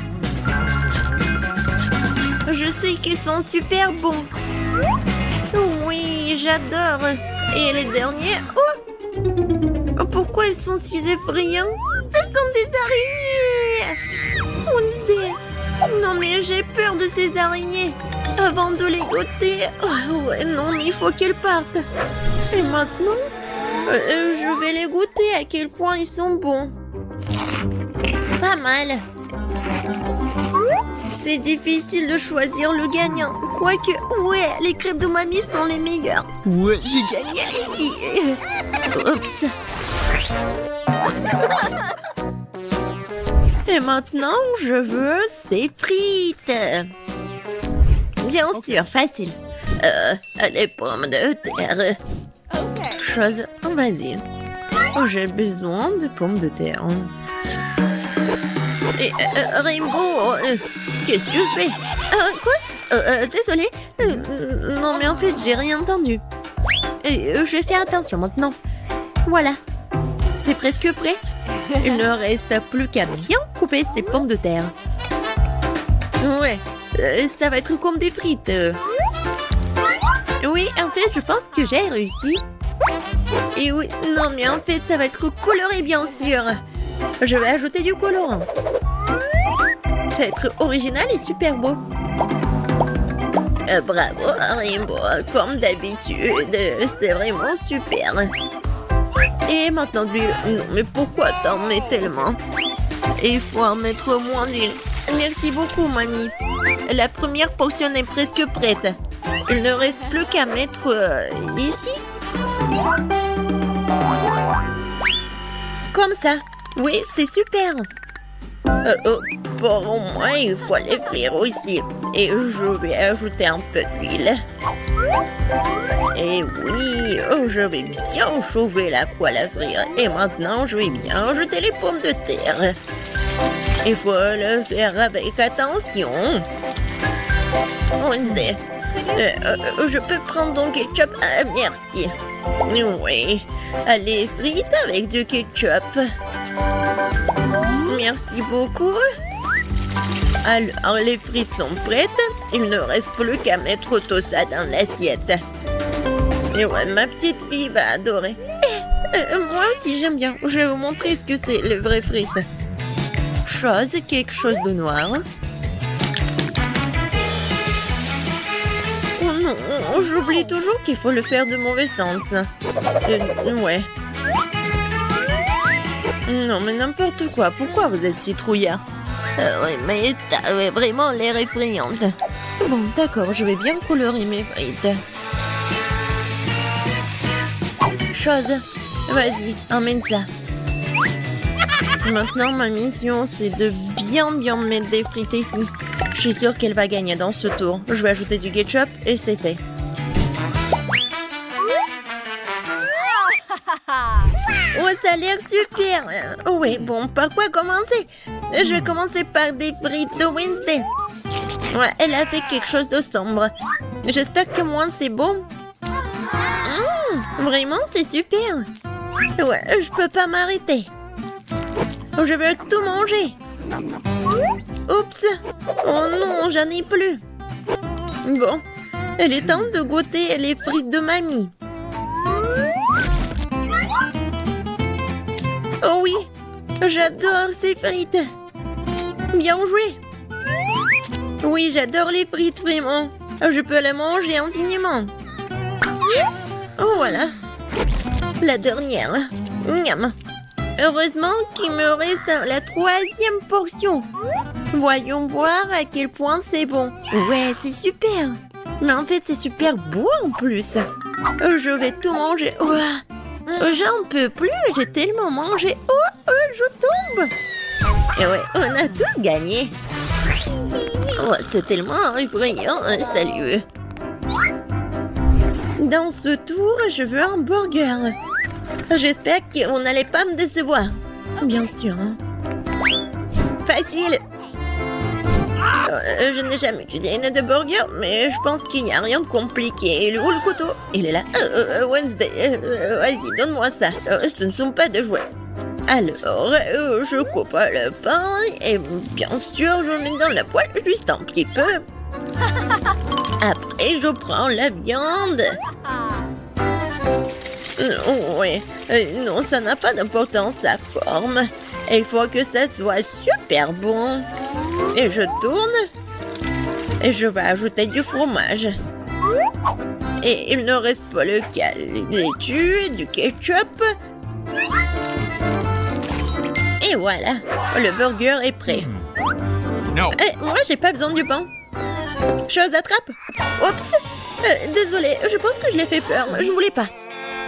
Je sais qu'ils sont super bons. Oui, j'adore. Et les derniers... Oh, pourquoi ils sont si effrayants? Ce sont des araignées. Wednesday. Non, mais j'ai peur de ces araignées. Avant de les goûter... Oh, ouais, non, mais il faut qu'elles partent. Et maintenant, je vais les goûter à quel point ils sont bons. Pas mal. C'est difficile de choisir le gagnant. Quoique, ouais, les crêpes de mamie sont les meilleures. Ouais, j'ai gagné les filles. Oups. Et maintenant, je veux ces frites. Bien sûr, facile. Les pommes de terre. Chose, vas-y. Oh, j'ai besoin de pommes de terre. Et Rainbow, qu'est-ce que tu fais? Quoi? Désolée. Non, mais en fait, j'ai rien entendu. Je vais faire attention maintenant. Voilà. C'est presque prêt. Il ne reste plus qu'à bien couper ces pommes de terre. Ouais, ça va être comme des frites. Oui, en fait, je pense que j'ai réussi. Et oui, non, mais en fait, ça va être coloré, bien sûr. Je vais ajouter du colorant. Ça va être original et super beau. Bravo, Rainbow. Comme d'habitude, c'est vraiment super. Et maintenant de l'huile. Non, mais pourquoi t'en mets tellement? Il faut en mettre moins d'huile. Merci beaucoup, mamie. La première portion est presque prête. Il ne reste plus qu'à mettre ici. Comme ça. Oui, c'est super. Pour moi, il faut les frire aussi. Et je vais ajouter un peu d'huile. Et oui, je vais bien chauffer la poêle à frire. Et maintenant, je vais bien ajouter les pommes de terre. Il faut le faire avec attention. Je peux prendre ton ketchup? Merci. Oui, les frites avec du ketchup. Merci beaucoup. Alors, les frites sont prêtes. Il ne reste plus qu'à mettre tout ça dans l'assiette. Et ouais, ma petite fille va adorer. Moi aussi, j'aime bien. Je vais vous montrer ce que c'est, les vraies frites. Quelque chose de noir. Oh non, j'oublie toujours qu'il faut le faire de mauvais sens. Ouais. Non, mais n'importe quoi. Pourquoi vous êtes si trouillard? Oui, mais t'as vraiment l'air effrayante. Bon, d'accord, je vais bien colorer mes frites. Vas-y, emmène ça. Maintenant, ma mission, c'est de bien mettre des frites ici. Je suis sûre qu'elle va gagner dans ce tour. Je vais ajouter du ketchup et c'est fait. Oh, ça a l'air super. Oui, bon, par quoi commencer? Je vais commencer par des frites de Wednesday. Ouais, elle a fait quelque chose de sombre. J'espère que moi, c'est bon. Vraiment, c'est super. Ouais, je peux pas m'arrêter. Je veux tout manger. Oups. Oh non, j'en ai plus. Bon, il est temps de goûter les frites de mamie. Oh oui, j'adore ces frites. Bien joué. Oui, j'adore les frites, vraiment. Je peux les manger infiniment. Oh, voilà. La dernière. Miam. Heureusement qu'il me reste la 3e portion. Voyons voir à quel point c'est bon. Ouais, c'est super. Mais en fait, c'est super beau en plus. Je vais tout manger. J'en peux plus, j'ai tellement mangé. Je tombe. Et ouais, on a tous gagné. C'est tellement effrayant. Salut. Dans ce tour, je veux un burger. J'espère qu'on n'allait pas me décevoir. Bien sûr. Facile. Je n'ai jamais utilisé une de burger, mais je pense qu'il n'y a rien de compliqué. Il est où le couteau? Il est là. Wednesday, vas-y, donne-moi ça. Ce ne sont pas de jouets. Alors, je coupe le pain et bien sûr, je le mets dans la poêle juste un petit peu. Après, je prends la viande. Ouais, non, ça n'a pas d'importance, sa forme. Et il faut que ça soit super bon. Et je tourne. Et je vais ajouter du fromage. Et il ne reste pas le laitue, du ketchup. Et voilà, le burger est prêt. No. Moi, j'ai pas besoin du pain. Chose à trappe. Oups. Désolée, je pense que je l'ai fait peur. Je voulais pas.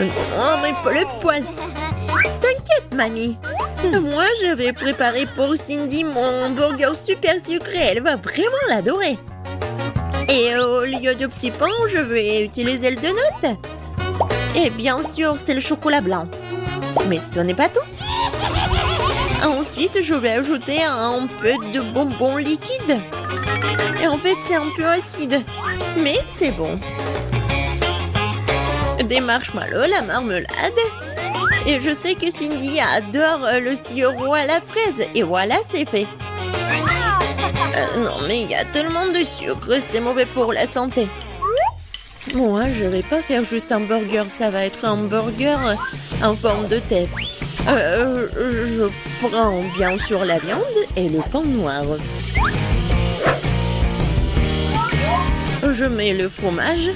Oh, mais pas le poil. T'inquiète, mamie. Moi, je vais préparer pour Cindy mon burger super sucré. Elle va vraiment l'adorer. Et au lieu du petit pain, je vais utiliser le donut. Et bien sûr, c'est le chocolat blanc. Mais ce n'est pas tout. Ensuite, je vais ajouter un peu de bonbons liquides. Et en fait, c'est un peu acide. Mais c'est bon. Des marshmallows, la marmelade. Et je sais que Cindy adore le sirop à la fraise. Et voilà, c'est fait. Non, mais il y a tellement de sucre, c'est mauvais pour la santé. Moi, je vais pas faire juste un burger, ça va être un burger en forme de tête. Je prends bien sûr la viande et le pain noir. Je mets le fromage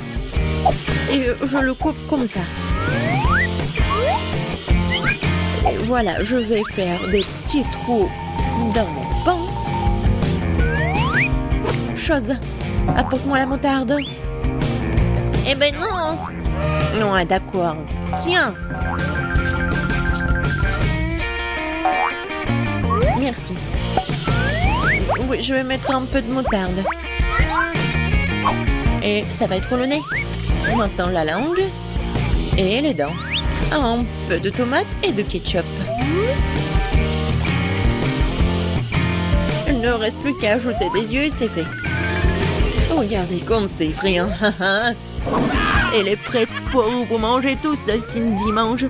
et je le coupe comme ça. Et voilà, je vais faire des petits trous dans mon pain. Chose, apporte-moi la moutarde. Eh ben non. Non, d'accord. Tiens. Merci. Oui, je vais mettre un peu de moutarde. Et ça va être le nez. Maintenant la langue et les dents. Un peu de tomate et de ketchup. Il ne reste plus qu'à ajouter des yeux et c'est fait. Regardez comme c'est frais, hein. Elle est prête pour vous manger tout ça, Cindy mange.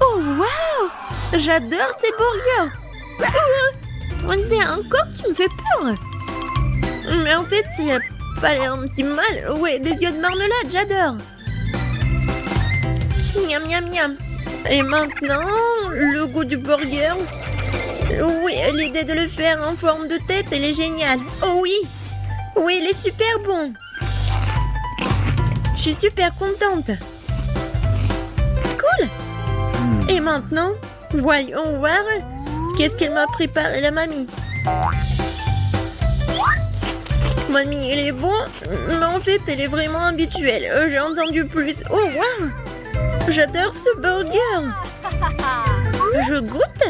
Oh, waouh! J'adore ces burgers. Encore, tu me fais peur. Mais en fait, il n'y a pas l'air un petit mal. Ouais, des yeux de marmelade, j'adore. Miam, miam, miam. Et maintenant, le goût du burger. Oui, l'idée de le faire en forme de tête, elle est géniale. Oh oui. Oui, il est super bon. Je suis super contente. Cool. Et maintenant, voyons voir qu'est-ce qu'elle m'a préparé la mamie. Mamie, elle est bon, mais en fait, elle est vraiment habituelle. J'ai entendu plus. Oh, waouh. J'adore ce burger. Je goûte.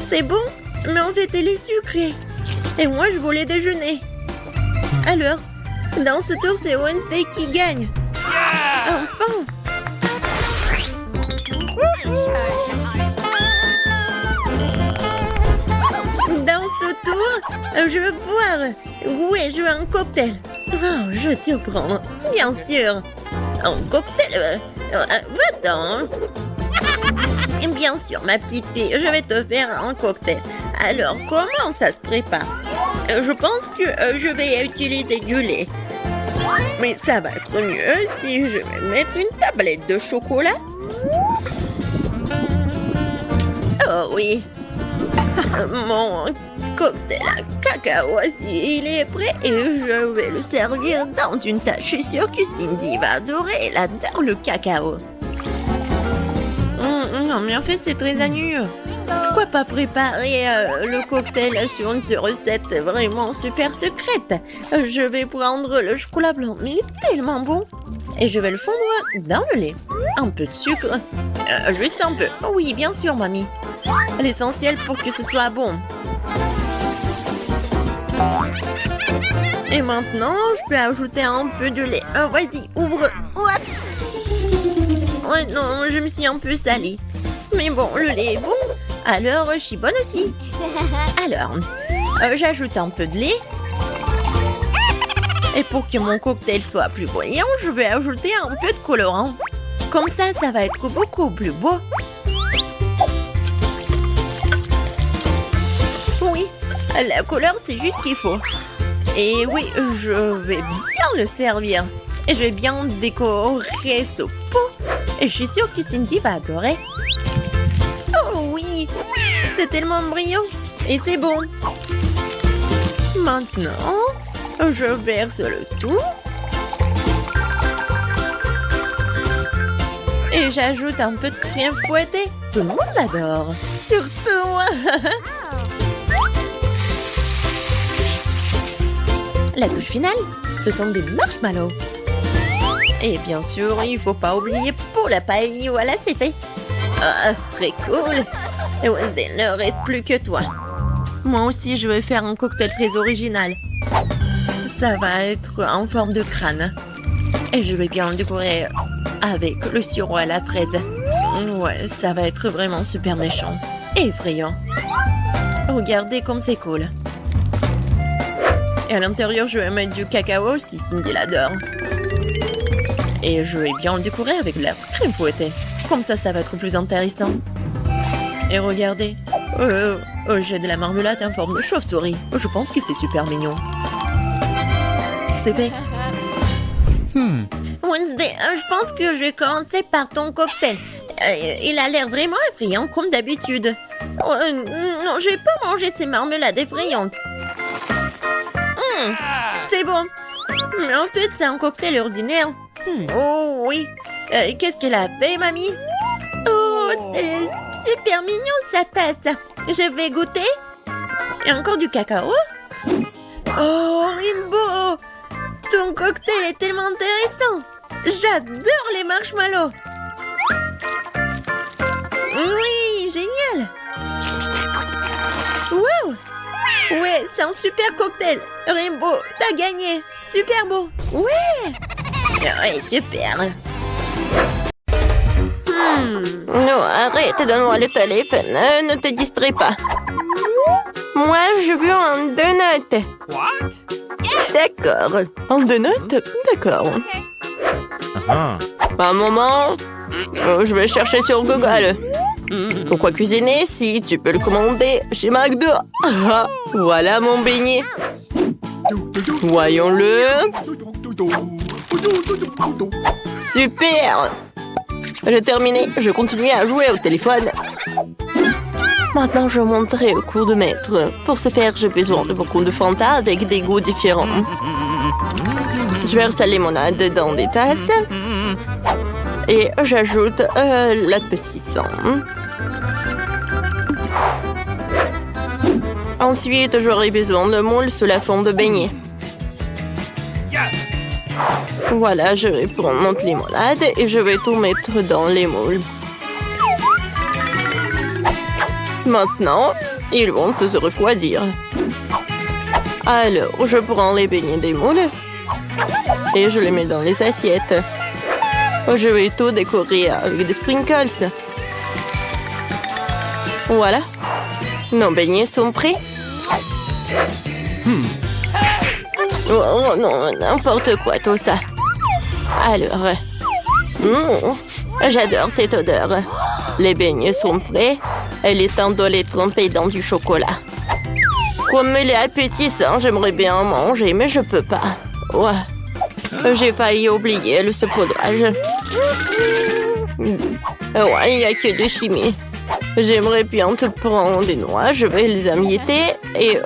C'est bon, mais en fait, elle est sucrée. Et moi, je voulais déjeuner. Alors, dans ce tour, c'est Wednesday qui gagne. Enfin. Dans ce tour, je veux boire. Oui, je veux un cocktail. Oh, je te prends. Bien sûr. Un cocktail. Va-t'en. Bien sûr, ma petite fille, je vais te faire un cocktail. Alors, comment ça se prépare? Je pense que je vais utiliser du lait. Mais ça va être mieux si je vais mettre une tablette de chocolat. Oh oui. Mon cocktail à cacao, il est prêt et je vais le servir dans une tasse. Je suis sûre que Cindy va adorer. Elle adore le cacao. Non, mais en fait, c'est très ennuyeux. Pourquoi pas préparer le cocktail sur une recette vraiment super secrète? Je vais prendre le chocolat blanc, mais il est tellement bon. Et je vais le fondre dans le lait. Un peu de sucre. Juste un peu. Oui, bien sûr, mamie. L'essentiel pour que ce soit bon. Et maintenant, je peux ajouter un peu de lait. Vas-y, ouvre. Oups. Ouais, non, je me suis un peu salie. Mais bon, le lait est bon. Alors, je suis bonne aussi. Alors, j'ajoute un peu de lait. Et pour que mon cocktail soit plus brillant, je vais ajouter un peu de colorant. Comme ça, ça va être beaucoup plus beau. Oui, la couleur, c'est juste ce qu'il faut. Et oui, je vais bien le servir. Et je vais bien décorer ce pot. Et je suis sûre que Cindy va adorer. Oui, c'est tellement brillant. Et c'est bon. Maintenant, je verse le tout. Et j'ajoute un peu de crème fouettée. Tout le monde l'adore. Surtout moi. La touche finale, ce sont des marshmallows. Et bien sûr, il faut pas oublier pour la paille. Voilà, c'est fait. Ah, très cool. Et Wednesday, il ne reste plus que toi. Moi aussi, je vais faire un cocktail très original. Ça va être en forme de crâne. Et je vais bien le décorer avec le sirop à la fraise. Ouais, ça va être vraiment super méchant. Et effrayant. Regardez comme c'est cool. Et à l'intérieur, je vais mettre du cacao si Cindy l'adore. Et je vais bien le décorer avec de la crème fouettée. Comme ça va être plus intéressant. Et regardez. J'ai de la marmelade en forme de chauve-souris. Je pense que c'est super mignon. C'est fait. Wednesday, je pense que je vais commencer par ton cocktail. Il a l'air vraiment effrayant comme d'habitude. Non, je vais pas manger ces marmelades effrayantes. C'est bon. Mais en fait, c'est un cocktail ordinaire. Oh oui. Qu'est-ce qu'elle a fait, mamie? Oh, c'est super mignon sa tasse. Je vais goûter. Et encore du cacao. Oh, Rainbow. Ton cocktail est tellement intéressant. J'adore les marshmallows. Oui, génial. Wow. Ouais, c'est un super cocktail. Rainbow, t'as gagné. Super beau. Ouais. Ouais, super. Non, arrête, donne-moi le téléphone. Ne te distrais pas. Moi, je veux un donut. What? D'accord. Un donut? D'accord. Un moment. Je vais chercher sur Google. Pourquoi cuisiner si tu peux le commander chez McDo? Voilà mon beignet. Voyons-le. Super. J'ai terminé. Je continue à jouer au téléphone. Maintenant, je monterai au cours de maître. Pour ce faire, j'ai besoin de beaucoup de Fanta avec des goûts différents. Je verse la limonade dans des tasses. Et j'ajoute l'adoucissant. Ensuite, j'aurai besoin de moule sous la forme de beignet. Voilà, je vais prendre mon limonade et je vais tout mettre dans les moules. Maintenant, ils vont se refroidir. Alors, je prends les beignets des moules et je les mets dans les assiettes. Je vais tout décorer avec des sprinkles. Voilà. Nos beignets sont prêts. Oh non, n'importe quoi tout ça. Alors, j'adore cette odeur. Les beignets sont prêts. Il est temps de les tremper dans du chocolat. Comme il est appétissant, j'aimerais bien en manger, mais je peux pas. Ouais. J'ai failli oublier le saupoudrage. Ouais, il n'y a que de chimie. J'aimerais bien te prendre des noix, je vais les emietter et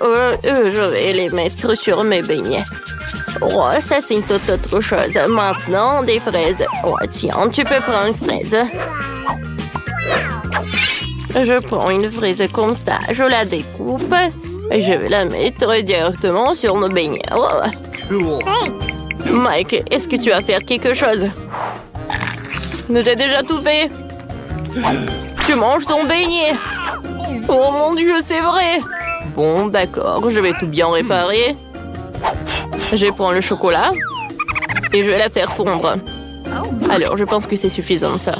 je vais les mettre sur mes beignets. Oh, ça c'est une toute autre chose. Maintenant, des fraises. Oh, tiens, tu peux prendre une fraise. Je prends une fraise comme ça, je la découpe et je vais la mettre directement sur nos beignets. Oh. Cool. Mike, est-ce que tu vas faire quelque chose? J'ai déjà tout fait. Tu manges ton beignet. Oh mon Dieu, c'est vrai. Bon, d'accord, je vais tout bien réparer. Je prends le chocolat et je vais la faire fondre. Alors, je pense que c'est suffisant, ça.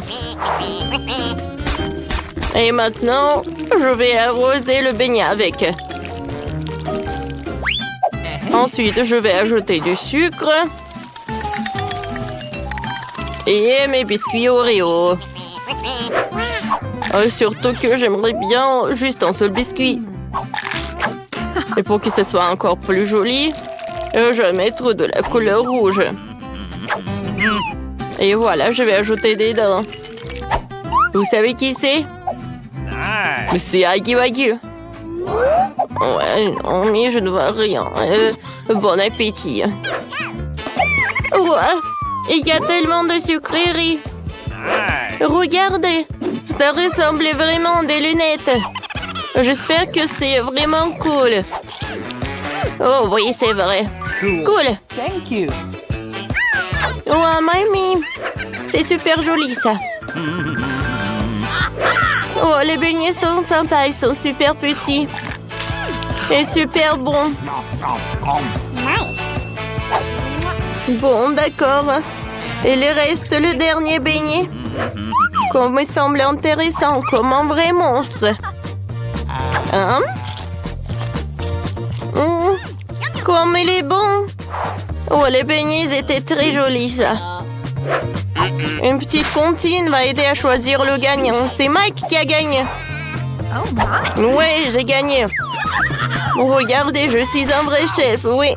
Et maintenant, je vais arroser le beignet avec. Ensuite, je vais ajouter du sucre. Et mes biscuits Oreo. Surtout que j'aimerais bien juste un seul biscuit. Et pour que ce soit encore plus joli, je vais mettre de la couleur rouge. Et voilà, je vais ajouter des dents. Vous savez qui c'est? Mais c'est Agui Wagyu. Ouais, non, mais je ne vois rien. Bon appétit. Ouais, il y a tellement de sucreries. Regardez, ça ressemble vraiment à des lunettes. J'espère que c'est vraiment cool. Oh oui, c'est vrai. Cool. Thank you. Oh, mamie, c'est super joli ça. Oh, les beignets sont sympas, ils sont super petits. Et super bons. Bon, d'accord. Il reste le dernier beignet. Comme il semble intéressant, comme un vrai monstre. Hein? Comme il est bon. Oh, les beignets étaient très jolis, ça. Une petite comptine va aider à choisir le gagnant. C'est Mike qui a gagné. Oui, j'ai gagné. Regardez, je suis un vrai chef, oui.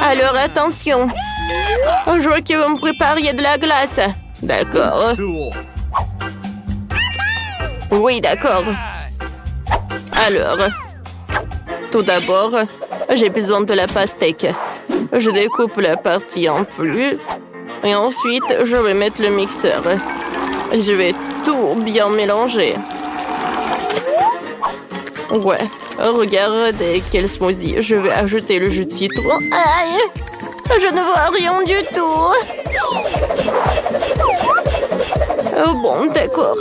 Alors, attention. Je vois que vous me prépariez de la glace. D'accord. Cool. Oui, d'accord. Alors, tout d'abord, j'ai besoin de la pastèque. Je découpe la partie en plus. Et ensuite, je vais mettre le mixeur. Je vais tout bien mélanger. Ouais, regardez quel smoothie. Je vais ajouter le jus de citron. Aïe! Je ne vois rien du tout. Oh bon, d'accord.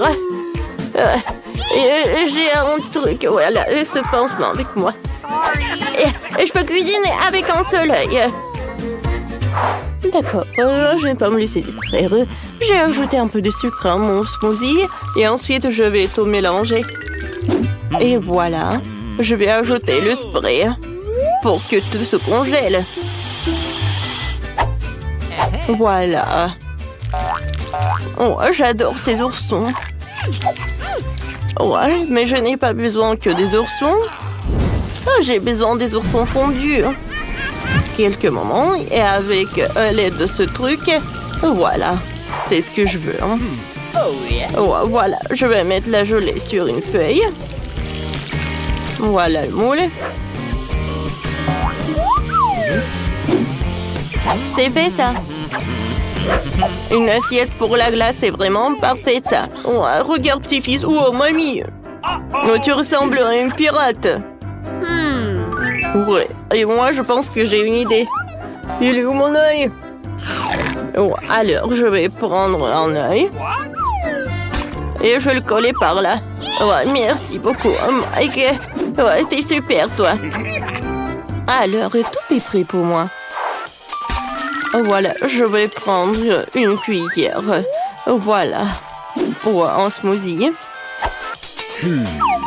J'ai un truc, voilà, ce pansement avec moi. Et je peux cuisiner avec un seul œil. D'accord, je ne vais pas me laisser distraire. J'ai ajouté un peu de sucre à mon smoothie et ensuite je vais tout mélanger. Et voilà, je vais ajouter le spray pour que tout se congèle. Voilà. Oh, j'adore ces oursons. Ouais, mais je n'ai pas besoin que des oursons. Oh, j'ai besoin des oursons fondus. Quelques moments et avec l'aide de ce truc, voilà, c'est ce que je veux. Hein. Oh, voilà, je vais mettre la gelée sur une feuille. Voilà le moule. C'est fait ça. Une assiette pour la glace, c'est vraiment parfait ça. Oh, regarde petit-fils. Oh, mamie. Oh, tu ressembles à une pirate. Ouais, et moi je pense que j'ai une idée. Il est où mon œil? Oh, alors je vais prendre un œil. Et je vais le coller par là. Ouais, merci beaucoup, Mike. Ouais, t'es super toi. Alors, tout est prêt pour moi. Voilà, je vais prendre une cuillère. Voilà. Ouais, un smoothie.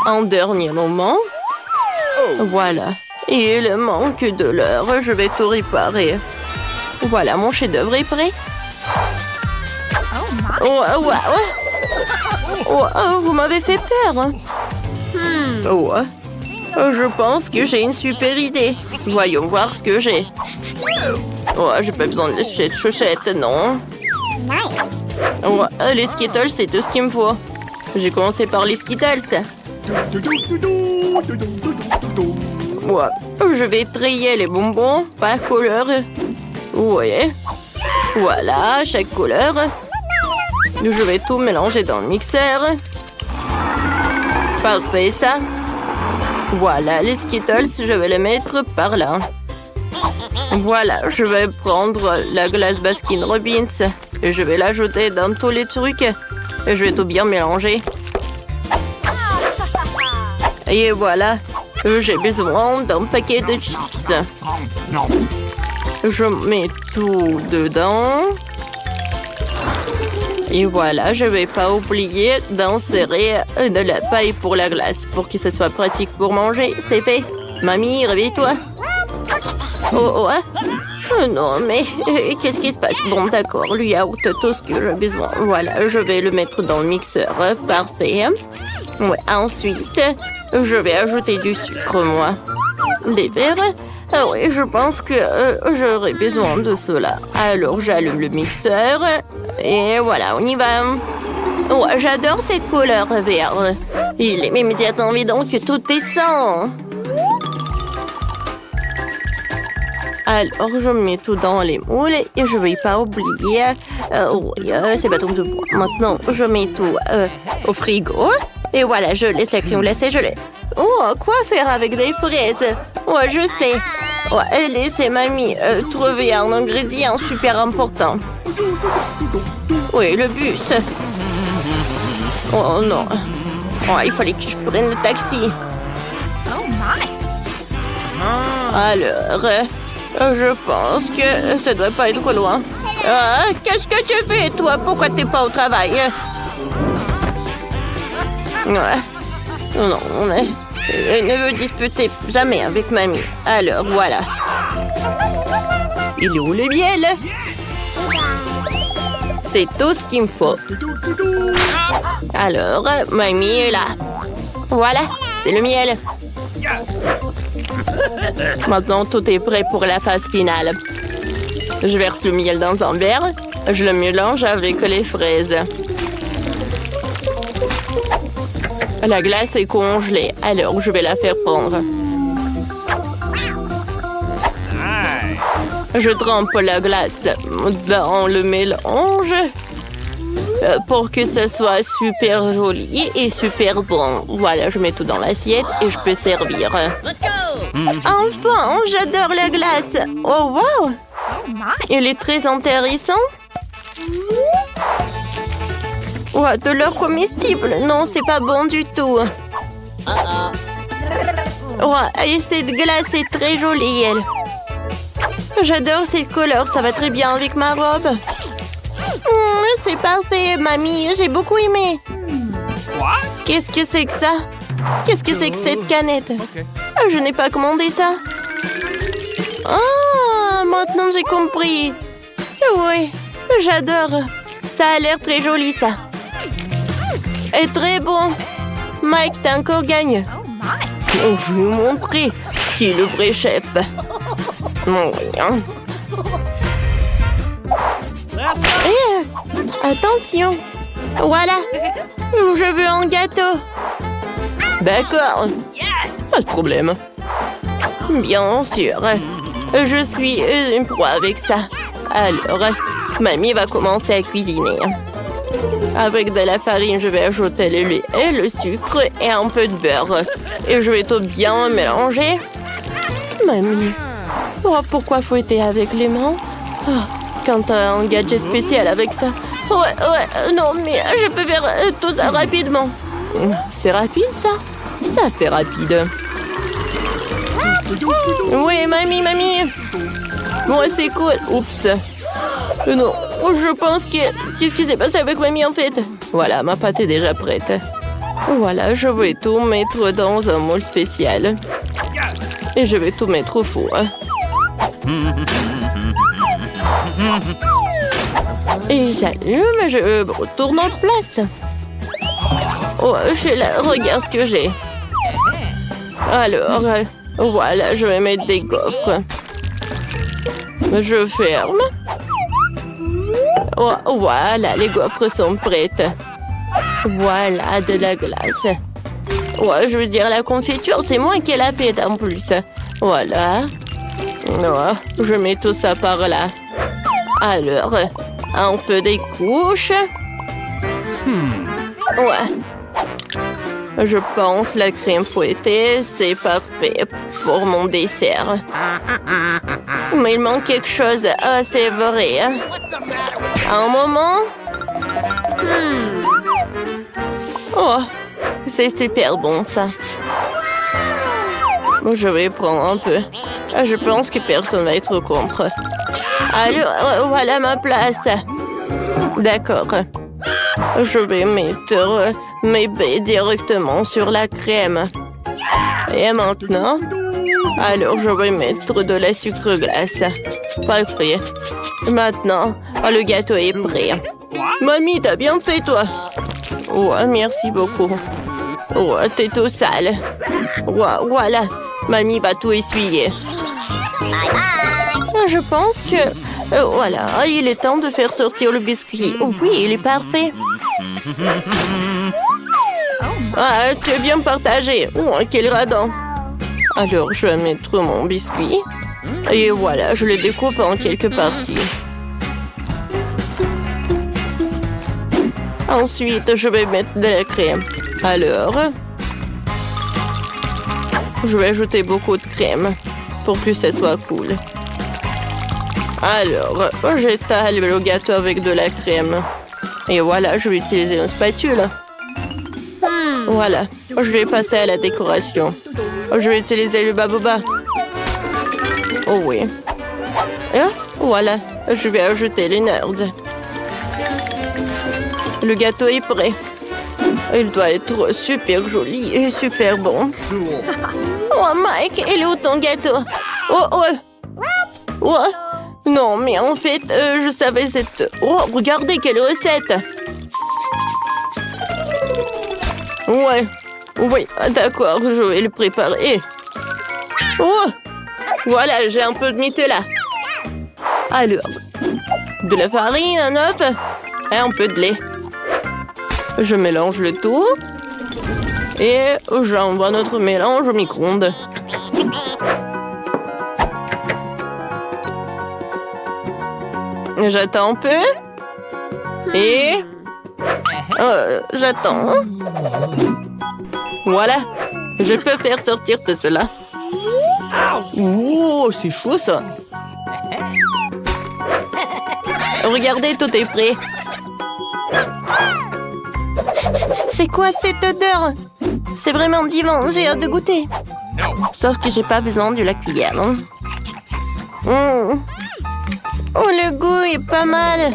En dernier moment. Voilà. Et il manque de l'heure. Je vais tout réparer. Voilà, mon chef-d'œuvre est prêt. Vous m'avez fait peur. Ouais. Je pense que j'ai une super idée. Voyons voir ce que j'ai. Ouais, j'ai pas besoin de cette chaussette, non. Ouais, les Skittles, c'est tout ce qu'il me faut. J'ai commencé par les Skittles. Ouais, je vais trier les bonbons par couleur. Ouais. Voilà, chaque couleur. Je vais tout mélanger dans le mixeur. Parfait, ça. Voilà, les Skittles, je vais les mettre par là. Voilà, je vais prendre la glace Baskin Robbins. Et je vais l'ajouter dans tous les trucs. Et je vais tout bien mélanger. Et voilà, j'ai besoin d'un paquet de chips. Je mets tout dedans. Et voilà, je vais pas oublier d'insérer de la paille pour la glace pour que ce soit pratique pour manger. C'est fait. Mamie, réveille-toi. Oh, non, mais qu'est-ce qui se passe? Bon, d'accord, lui a tout ce que j'ai besoin. Voilà, je vais le mettre dans le mixeur. Parfait. Ouais, ensuite, je vais ajouter du sucre, moi. Des verres. Ah oui, je pense que j'aurai besoin de cela. Alors, j'allume le mixeur. Et voilà, on y va. Oh, j'adore cette couleur vert. Il est immédiatement évident que tout est sang. Alors, je mets tout dans les moules et je ne vais pas oublier ces bâtons de bois. Maintenant, je mets tout au frigo. Et voilà, je laisse la crème glacée, je laisse. Oh, quoi faire avec des fraises? Ouais, je sais. Ouais, laissez mamie trouver un ingrédient super important. Oui, le bus. Oh non. Oh, il fallait que je prenne le taxi. Alors, je pense que ça doit pas être loin. Qu'est-ce que tu fais, toi? Pourquoi t'es pas au travail? Ouais. Non, ne veux disputer jamais avec mamie. Alors, voilà. Il est où le miel? C'est tout ce qu'il me faut. Alors, mamie est là. Voilà, c'est le miel. Maintenant, tout est prêt pour la phase finale. Je verse le miel dans un verre. Je le mélange avec les fraises. La glace est congelée, alors je vais la faire fondre. Je trempe la glace dans le mélange pour que ça soit super joli et super bon. Voilà, je mets tout dans l'assiette et je peux servir. Enfin, j'adore la glace. Oh, wow! Il est très intéressant. Ouais, de l'or comestible. Non, c'est pas bon du tout. Ouais, et cette glace est très jolie, elle. J'adore cette couleur, ça va très bien avec ma robe. C'est parfait, mamie, j'ai beaucoup aimé. Qu'est-ce que c'est que ça? Qu'est-ce que c'est que cette canette? Je n'ai pas commandé ça. Ah, maintenant j'ai compris. Oui, j'adore. Ça a l'air très joli, ça. Et très bon. Mike, t'as encore gagné. Oh, je vais vous montrer qui est le vrai chef. Attention. Voilà. Je veux un gâteau. D'accord. Pas de problème. Bien sûr. Je suis une proie avec ça. Alors, mamie va commencer à cuisiner. Avec de la farine, je vais ajouter le lait et le sucre et un peu de beurre. Et je vais tout bien mélanger. Mamie, pourquoi fouetter avec les mains? Quand t'as un gadget spécial avec ça. Ouais, non, mais je peux faire tout ça rapidement. C'est rapide, ça? Ça, c'est rapide. Oui, mamie. Bon, c'est cool. Oups. Non, je pense que... Qu'est-ce qui s'est passé avec mamie, en fait? Voilà, ma pâte est déjà prête. Voilà, je vais tout mettre dans un moule spécial. Et je vais tout mettre au four. Et j'allume, je retourne en place. Oh, regarde ce que j'ai. Alors, voilà, je vais mettre des gaufres. Je ferme. Oh, voilà, les gaufres sont prêtes. Voilà, de la glace. Ouais, je veux dire, la confiture, c'est moi qui l'ai faite en plus. Voilà. Oh, je mets tout ça par là. Alors, un peu des couches. Ouais. Je pense la crème fouettée, c'est parfait pour mon dessert. Mais il manque quelque chose. Ah, c'est vrai. Un moment. Oh, c'est super bon, ça. Je vais prendre un peu. Je pense que personne va être contre. Alors, voilà ma place. D'accord. Je vais mettre mes baies directement sur la crème. Et maintenant, alors je vais mettre de la sucre glace. Parfait. Maintenant, le gâteau est prêt. Mamie, t'as bien fait, toi. Ouais, merci beaucoup. Ouais, t'es tout sale. Ouais, voilà. Mamie va tout essuyer. Je pense que... voilà, il est temps de faire sortir le biscuit. Oh, oui, il est parfait. Ah, tu es bien partagé. Oh, quel radin. Alors, je vais mettre mon biscuit. Et voilà, je le découpe en quelques parties. Ensuite, je vais mettre de la crème. Alors, je vais ajouter beaucoup de crème pour que ça soit cool. Alors, j'étale le gâteau avec de la crème. Et voilà, je vais utiliser une spatule. Voilà, je vais passer à la décoration. Je vais utiliser le baboba. Oh oui. Et voilà, je vais ajouter les nerds. Le gâteau est prêt. Il doit être super joli et super bon. Oh Mike, il est où ton gâteau? Oh. Non, mais en fait, je savais cette... Oh, regardez quelle recette! Ouais, oui, d'accord, je vais le préparer. Oh, voilà, j'ai un peu de Nutella. Alors, de la farine, un œuf et un peu de lait. Je mélange le tout et j'envoie notre mélange au micro-ondes. J'attends un peu. Et... j'attends. Voilà. Je peux faire sortir tout cela. Oh, c'est chaud ça. Regardez, tout est prêt. C'est quoi cette odeur? C'est vraiment divin, j'ai hâte de goûter. Sauf que j'ai pas besoin de la cuillère. Oh, le goût est pas mal.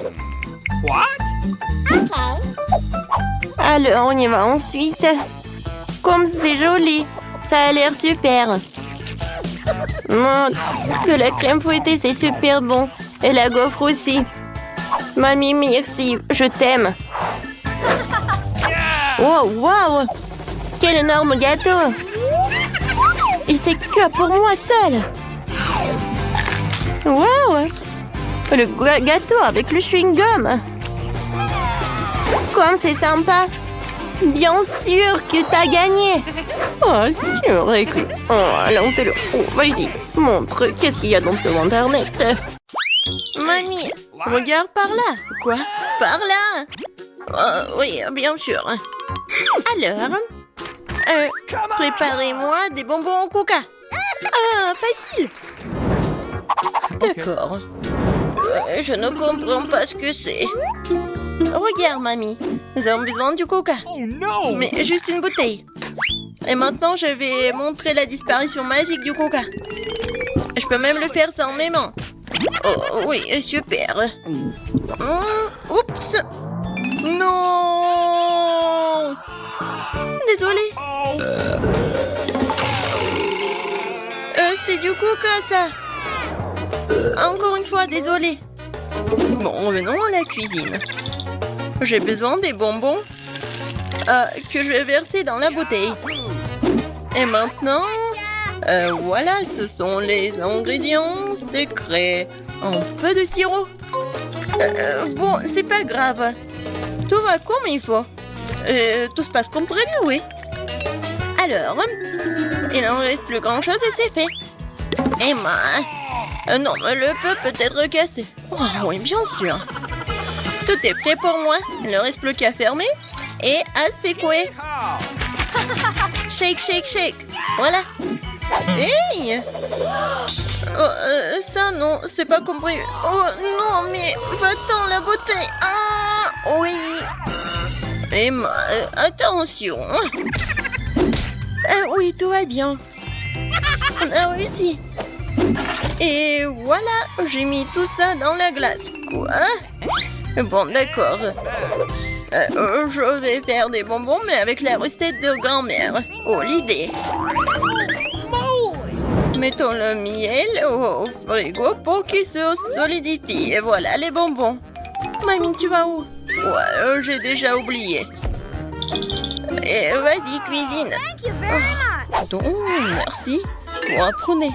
Alors, on y va ensuite. Comme c'est joli, ça a l'air super. Que la crème fouettée, c'est super bon. Et la gaufre aussi. Mamie, merci, je t'aime. Oh, wow! Quel énorme gâteau! Il s'est que pour moi seul. Wow! Le gâteau avec le chewing-gum. Comme c'est sympa. Bien sûr que t'as gagné. Oh, tu aurais cru. Oh, allons, oh, vas-y, montre. Qu'est-ce qu'il y a dans ton internet? Mamie, regarde par là. Quoi? Par là? Oui, bien sûr. Alors, préparez-moi des bonbons au coca. Ah, facile. D'accord. Je ne comprends pas ce que c'est. Regarde, mamie. Nous avons besoin du coca. Mais juste une bouteille. Et maintenant, je vais montrer la disparition magique du coca. Je peux même le faire sans mes mains. Oh, oui, super. Oups. Non. Désolée. C'est du coca, ça. Encore une fois, désolée. Bon, revenons à la cuisine. J'ai besoin des bonbons que je vais verser dans la bouteille. Et maintenant, voilà, ce sont les ingrédients secrets. Un peu de sirop. Bon, c'est pas grave. Tout va comme il faut. Tout se passe comme prévu, oui. Alors, il n'en reste plus grand-chose et c'est fait. Emma... non, le peut être cassé. Oh, oui, bien sûr. Tout est prêt pour moi. Il ne reste plus qu'à fermer et à secouer. Shake, shake, shake. Voilà. Hey! Oh, ça, non, c'est pas compris. Oh, non, mais va-t'en, la bouteille. Ah, oui. Emma, attention. Oui, tout va bien. On a réussi. Et voilà, j'ai mis tout ça dans la glace. Quoi? Bon, d'accord. Je vais faire des bonbons, mais avec la recette de grand-mère. Oh, l'idée. Mettons le miel au frigo pour qu'il se solidifie. Et voilà les bonbons. Mamie, tu vas où? Ouais, j'ai déjà oublié. Et vas-y, cuisine. Donc, merci. Bon, apprenez.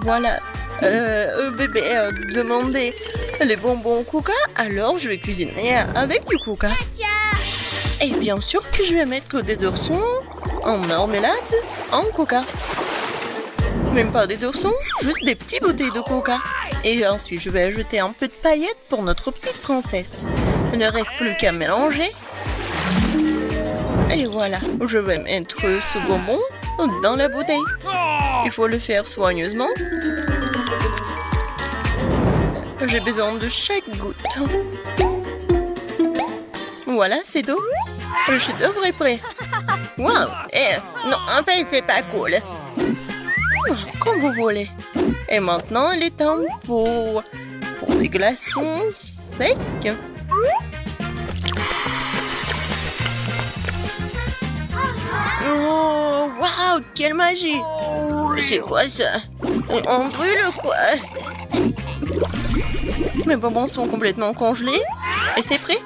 Voilà. Bébé demandez les bonbons au coca, alors je vais cuisiner avec du coca. Et bien sûr que je vais mettre des oursons en marmelade, en coca. Même pas des oursons, juste des petites bouteilles de coca. Et ensuite, je vais ajouter un peu de paillettes pour notre petite princesse. Il ne reste plus qu'à mélanger. Et voilà, je vais mettre ce bonbon dans la bouteille. Il faut le faire soigneusement. J'ai besoin de chaque goutte. Voilà, c'est tout. Le chef-d'œuvre est prêt. Waouh! Non, en fait, c'est pas cool. Comme vous voulez. Et maintenant, il est temps pour des glaçons secs. Oh, waouh, quelle magie! C'est quoi ça? On brûle quoi? Mes bonbons sont complètement congelés. Et c'est prêt?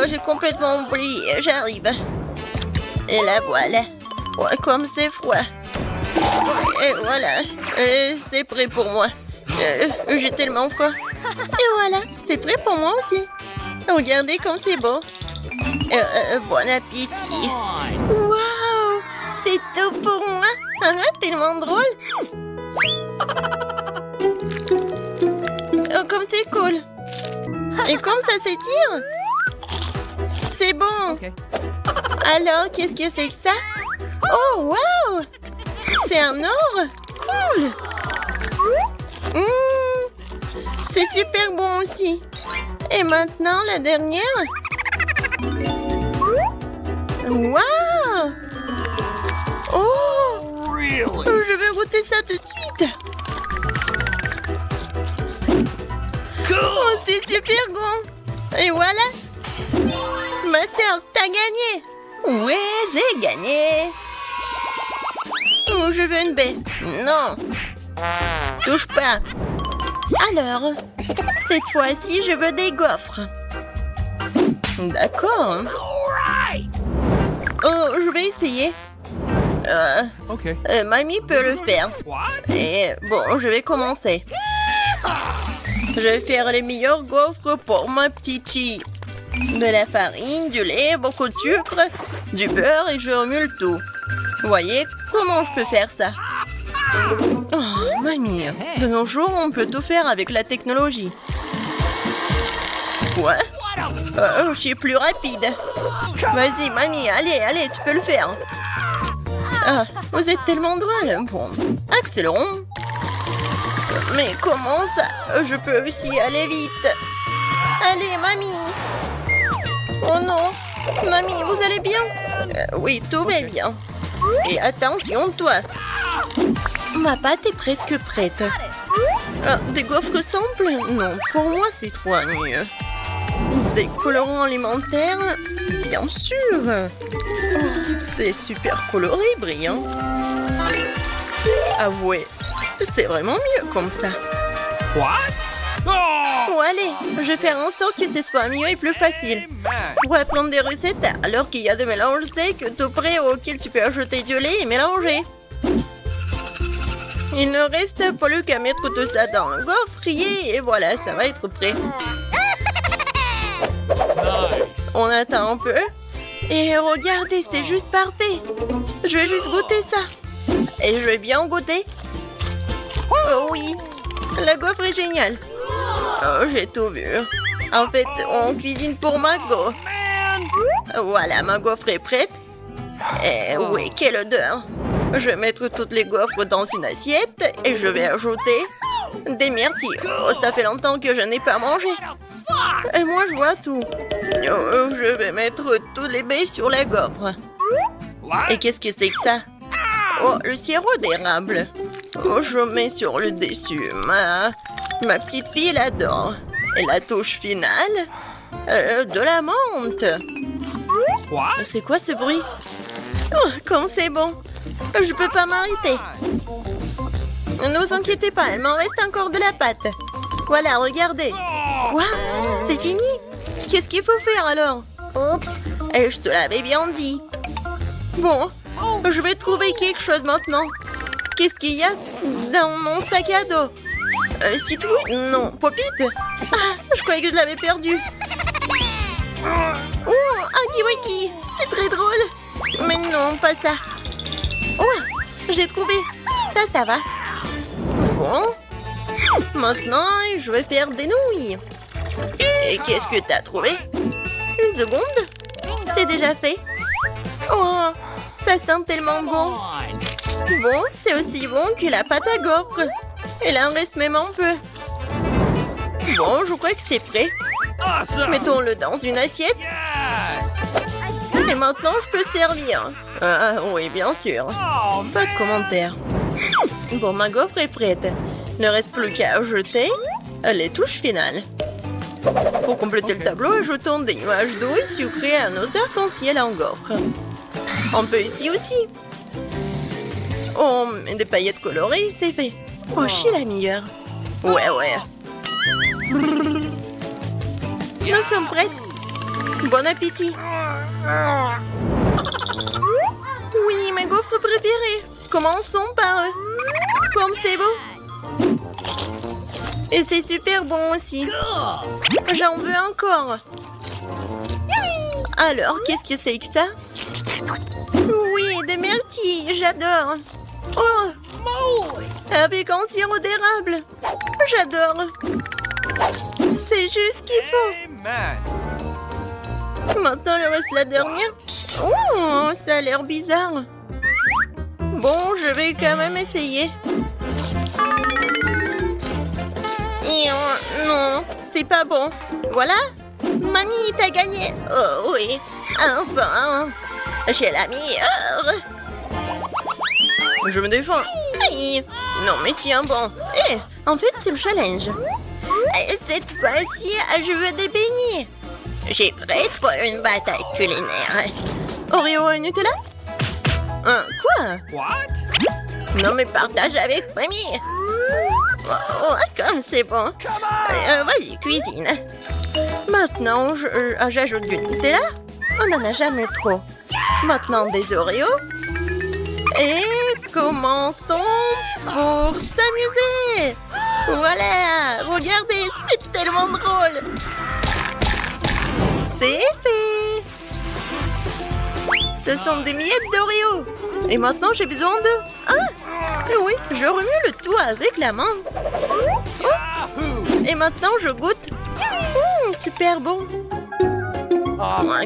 J'ai complètement oublié, j'arrive. Et la voilà. Ouais, comme c'est froid. Et voilà, c'est prêt pour moi. J'ai tellement froid. Et voilà, c'est prêt pour moi aussi. Regardez comme c'est beau. Bon appétit. Waouh, c'est tout pour moi. Tellement drôle. Oh, comme c'est cool. Et comme ça s'étire. C'est bon. Okay. Alors, qu'est-ce que c'est que ça? Oh, waouh! C'est un or? Cool! C'est super bon aussi. Et maintenant, la dernière. Waouh! Oh! Really? Je vais goûter ça tout de suite. Cool. Oh, c'est super bon. Et voilà. Ma sœur, t'as gagné. Ouais, j'ai gagné. Oh, je veux une baie. Non. Touche pas. Alors, cette fois-ci, je veux des gaufres. D'accord. Oh, je vais essayer. Okay. Mamie peut le faire. What? Et bon, je vais commencer. Je vais faire les meilleurs gaufres pour ma petite fille. De la farine, du lait, beaucoup de sucre, du beurre et je remue le tout. Vous voyez comment je peux faire ça? Oh, mamie, de nos jours, on peut tout faire avec la technologie. Quoi? Je suis plus rapide. Vas-y, mamie, allez, tu peux le faire. Ah, vous êtes tellement drôle. Bon, accélérons. Mais comment ça? Je peux aussi aller vite. Allez, mamie. Oh non. Mamie, vous allez bien? Oui, tout va bien. Et attention, toi. Ma pâte est presque prête. Ah, des gaufres simples? Non, pour moi, c'est trop ennuyeux. Des colorants alimentaires? Bien sûr. Oh, c'est super coloré, brillant. Avouez, c'est vraiment mieux comme ça. What? Oh! Bon, allez, je vais faire en sorte que ce soit mieux et plus facile. Pour apprendre des recettes, alors qu'il y a des mélanges secs tout prêts auxquels tu peux ajouter du lait et mélanger. Il ne reste plus qu'à mettre tout ça dans le gaufrier et voilà, ça va être prêt. Nice. On attend un peu. Et regardez, c'est juste parfait. Je vais juste goûter ça. Et je vais bien goûter. Oh oui, la gaufre est géniale. Oh, j'ai tout vu. En fait, on cuisine pour ma gaufre. Voilà, ma gaufre est prête. Et oui, quelle odeur. Je vais mettre toutes les gaufres dans une assiette et je vais ajouter des myrtilles. Oh, ça fait longtemps que je n'ai pas mangé. Et moi, je vois tout. Oh, je vais mettre tous les baies sur la gaufre. What? Et qu'est-ce que c'est que ça? Oh, le sirop d'érable. Oh, je mets sur le dessus. Ma petite fille l'adore. Et la touche finale, de la menthe. What? C'est quoi ce bruit? Oh, comme c'est bon. Je peux pas m'arrêter. Ne vous inquiétez pas, il m'en reste encore de la pâte. Voilà, regardez. Quoi? C'est fini? Qu'est-ce qu'il faut faire alors? Oups, et je te l'avais bien dit. Bon, je vais trouver quelque chose maintenant. Qu'est-ce qu'il y a dans mon sac à dos? Citrouille? Non, Popite? Ah, je croyais que je l'avais perdu. Ouh, Wakey wakey. C'est très drôle. Mais non, pas ça. Oh, j'ai trouvé. Ça va. Bon. Maintenant, je vais faire des nouilles. Et qu'est-ce que t'as trouvé? Une seconde. C'est déjà fait. Oh, ça sent tellement bon. Bon, c'est aussi bon que la pâte à gaufres. Et là, il en reste même un peu. Bon, je crois que c'est prêt. Awesome. Mettons-le dans une assiette. Yes. Et maintenant, je peux servir. Ah, oui, bien sûr. Oh, Pas de commentaires. Bon, ma gaufre est prête. Il ne reste plus qu'à ajouter les touches finales. Pour compléter le tableau, ajoutons des nuages d'eau sucrés à nos arcs-en-ciel en gaufre. On peut ici aussi. Oh, des paillettes colorées, c'est fait. Oh, je suis la meilleure. Ouais. Nous sommes prêtes. Bon appétit. Oui, ma gaufre préférée. Commençons par eux. Comme c'est beau. Et c'est super bon aussi. J'en veux encore. Alors, qu'est-ce que c'est que ça? Oui, des myrtilles, j'adore. Oh, avec un sirop d'érable. J'adore. C'est juste ce qu'il faut. Amen. Maintenant, il reste la dernière. Oh, ça a l'air bizarre. Bon, je vais quand même essayer. Et non, c'est pas bon. Voilà. Mamie, t'as gagné. Oh oui, enfin. J'ai la meilleure. Je me défends. Aïe. Non, mais tiens bon. En fait, c'est le challenge. Et cette fois-ci, je veux des beignets. J'ai prête pour une bataille culinaire. Oreo et Nutella? Quoi? What? Non, mais partage avec mamie. Oh, comme c'est bon. Vas-y, cuisine. Maintenant, j'ajoute du Nutella. On n'en a jamais trop. Maintenant, des Oreos. Et commençons pour s'amuser. Voilà, regardez, c'est tellement drôle. C'est fait. Ce sont des miettes d'Oreo. Et maintenant, j'ai besoin de... Ah, oui, je remue le tout avec la main. Oh. Et maintenant, je goûte. Super bon.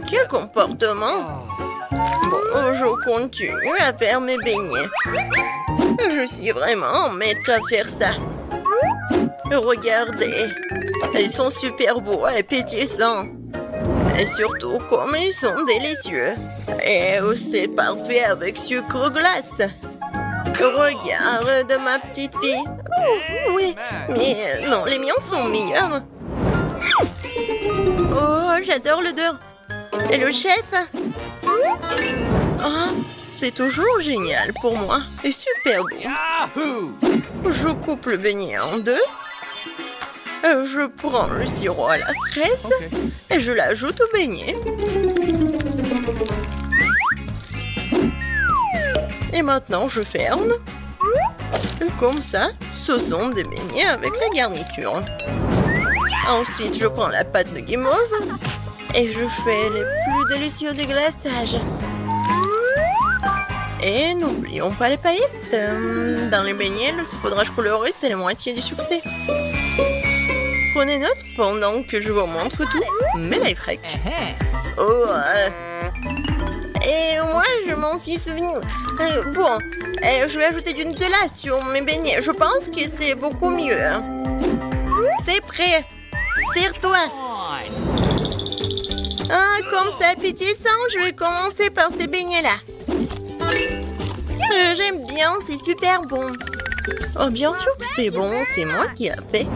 Quel comportement. Bon, je continue à faire mes beignets. Je suis vraiment maître à faire ça. Regardez. Ils sont super beaux et pétillants. Et surtout, comme ils sont délicieux. Et c'est parfait avec sucre glace. Regarde ma petite fille. Oh, oui, mais non, les miens sont meilleurs. Oh, j'adore l'odeur. Et le chef? C'est toujours génial pour moi. Et super bon. Yahoo! Je coupe le beignet en deux. Je prends le sirop à la fraise et je l'ajoute au beignet. Et maintenant, je ferme. Comme ça, ce sont des beignets avec la garniture. Ensuite, je prends la pâte de guimauve et je fais les plus délicieux déglaçages. Et n'oublions pas les paillettes. Dans les beignets, le saupoudrage coloré, c'est la moitié du succès. Prenez note pendant que je vous montre tout, mes life hacks. Oh, et moi, je m'en suis souvenu. Bon, je vais ajouter du Nutella sur mes beignets. Je pense que c'est beaucoup mieux. C'est prêt. Serre-toi. Comme c'est appétissant, je vais commencer par ces beignets-là. J'aime bien, c'est super bon. Oh, bien sûr que c'est bon, c'est moi qui l'ai fait.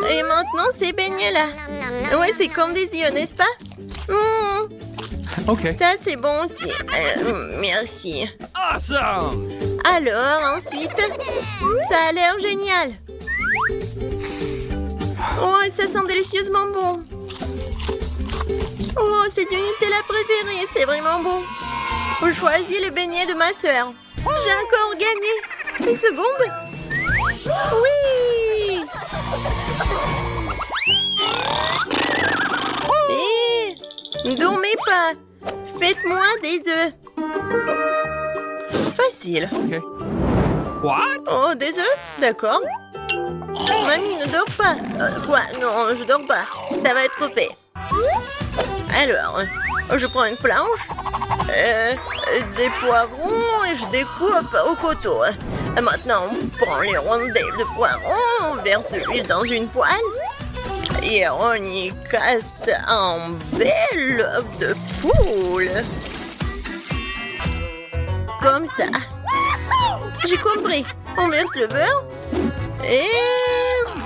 Et maintenant, ces beignets-là. Ouais, c'est comme des yeux, n'est-ce pas? Ok. Ça, c'est bon aussi. Merci. Awesome! Alors, ensuite, ça a l'air génial. Oh, ça sent délicieusement bon. Oh, c'est du Nutella préféré, c'est vraiment bon. Je choisis le beignet de ma sœur. J'ai encore gagné. Une seconde. Oui. Et dans mes pas. Faites-moi des œufs. Facile. Okay. What? Oh, des œufs? D'accord. Mamie, ne dors pas. Quoi? Non, je dors pas. Ça va être fait. Alors, je prends une planche, des poivrons et je découpe au couteau. Maintenant, on prend les rondelles de poivrons, on verse de l'huile dans une poêle et on y casse un bel œuf de poule. Comme ça. J'ai compris. On verse le beurre et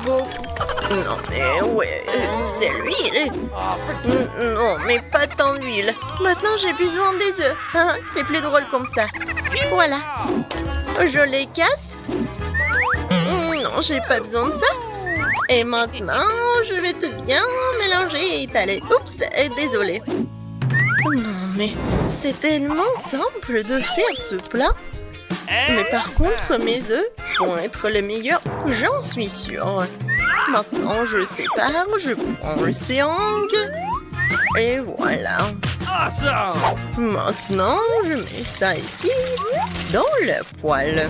bon. Non, mais ouais, c'est l'huile. Non, mais pas tant d'huile. Maintenant, j'ai besoin des œufs. C'est plus drôle comme ça. Voilà. Je les casse. Non, j'ai pas besoin de ça. Et maintenant, je vais tout bien mélanger et étaler. Oups, désolée. Non, mais c'est tellement simple de faire ce plat. Mais par contre, mes œufs vont être les meilleurs, j'en suis sûre. Maintenant, je sépare, je prends le triangle. Et voilà. Awesome! Maintenant, je mets ça ici, dans la poêle.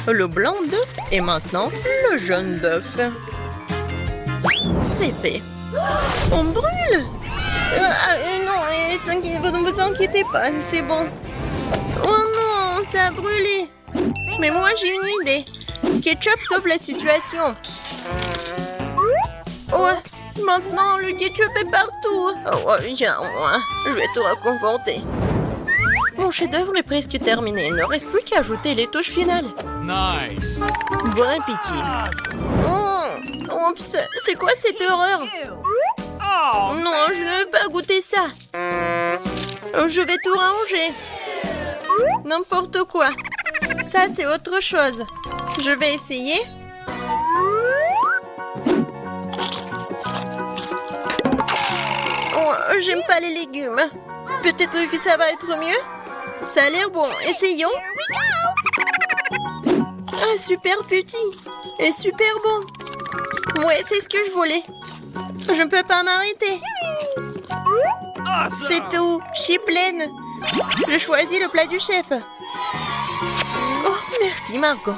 Le blanc d'œuf et maintenant le jaune d'œuf. C'est fait. On brûle! Non, ne vous inquiétez pas, c'est bon. Oh non, ça a brûlé. Mais moi, j'ai une idée. Ketchup sauve la situation. Ouais, maintenant, le ketchup est partout. Oh, viens, moi, je vais te réconforter. Mon chef-d'œuvre est presque terminé. Il ne reste plus qu'à ajouter les touches finales. Nice! Bon appétit. Oups, c'est quoi cette horreur? Oh, Non, je ne veux pas goûter ça. Je vais tout ranger. N'importe quoi. Ça, c'est autre chose. Je vais essayer. Oh, j'aime pas les légumes. Peut-être que ça va être mieux. Ça a l'air bon. Essayons. Ah, super petit. Et super bon. Ouais, c'est ce que je voulais. Je ne peux pas m'arrêter. awesome! C'est tout. Je suis pleine. Je choisis le plat du chef. Oh, merci Margot.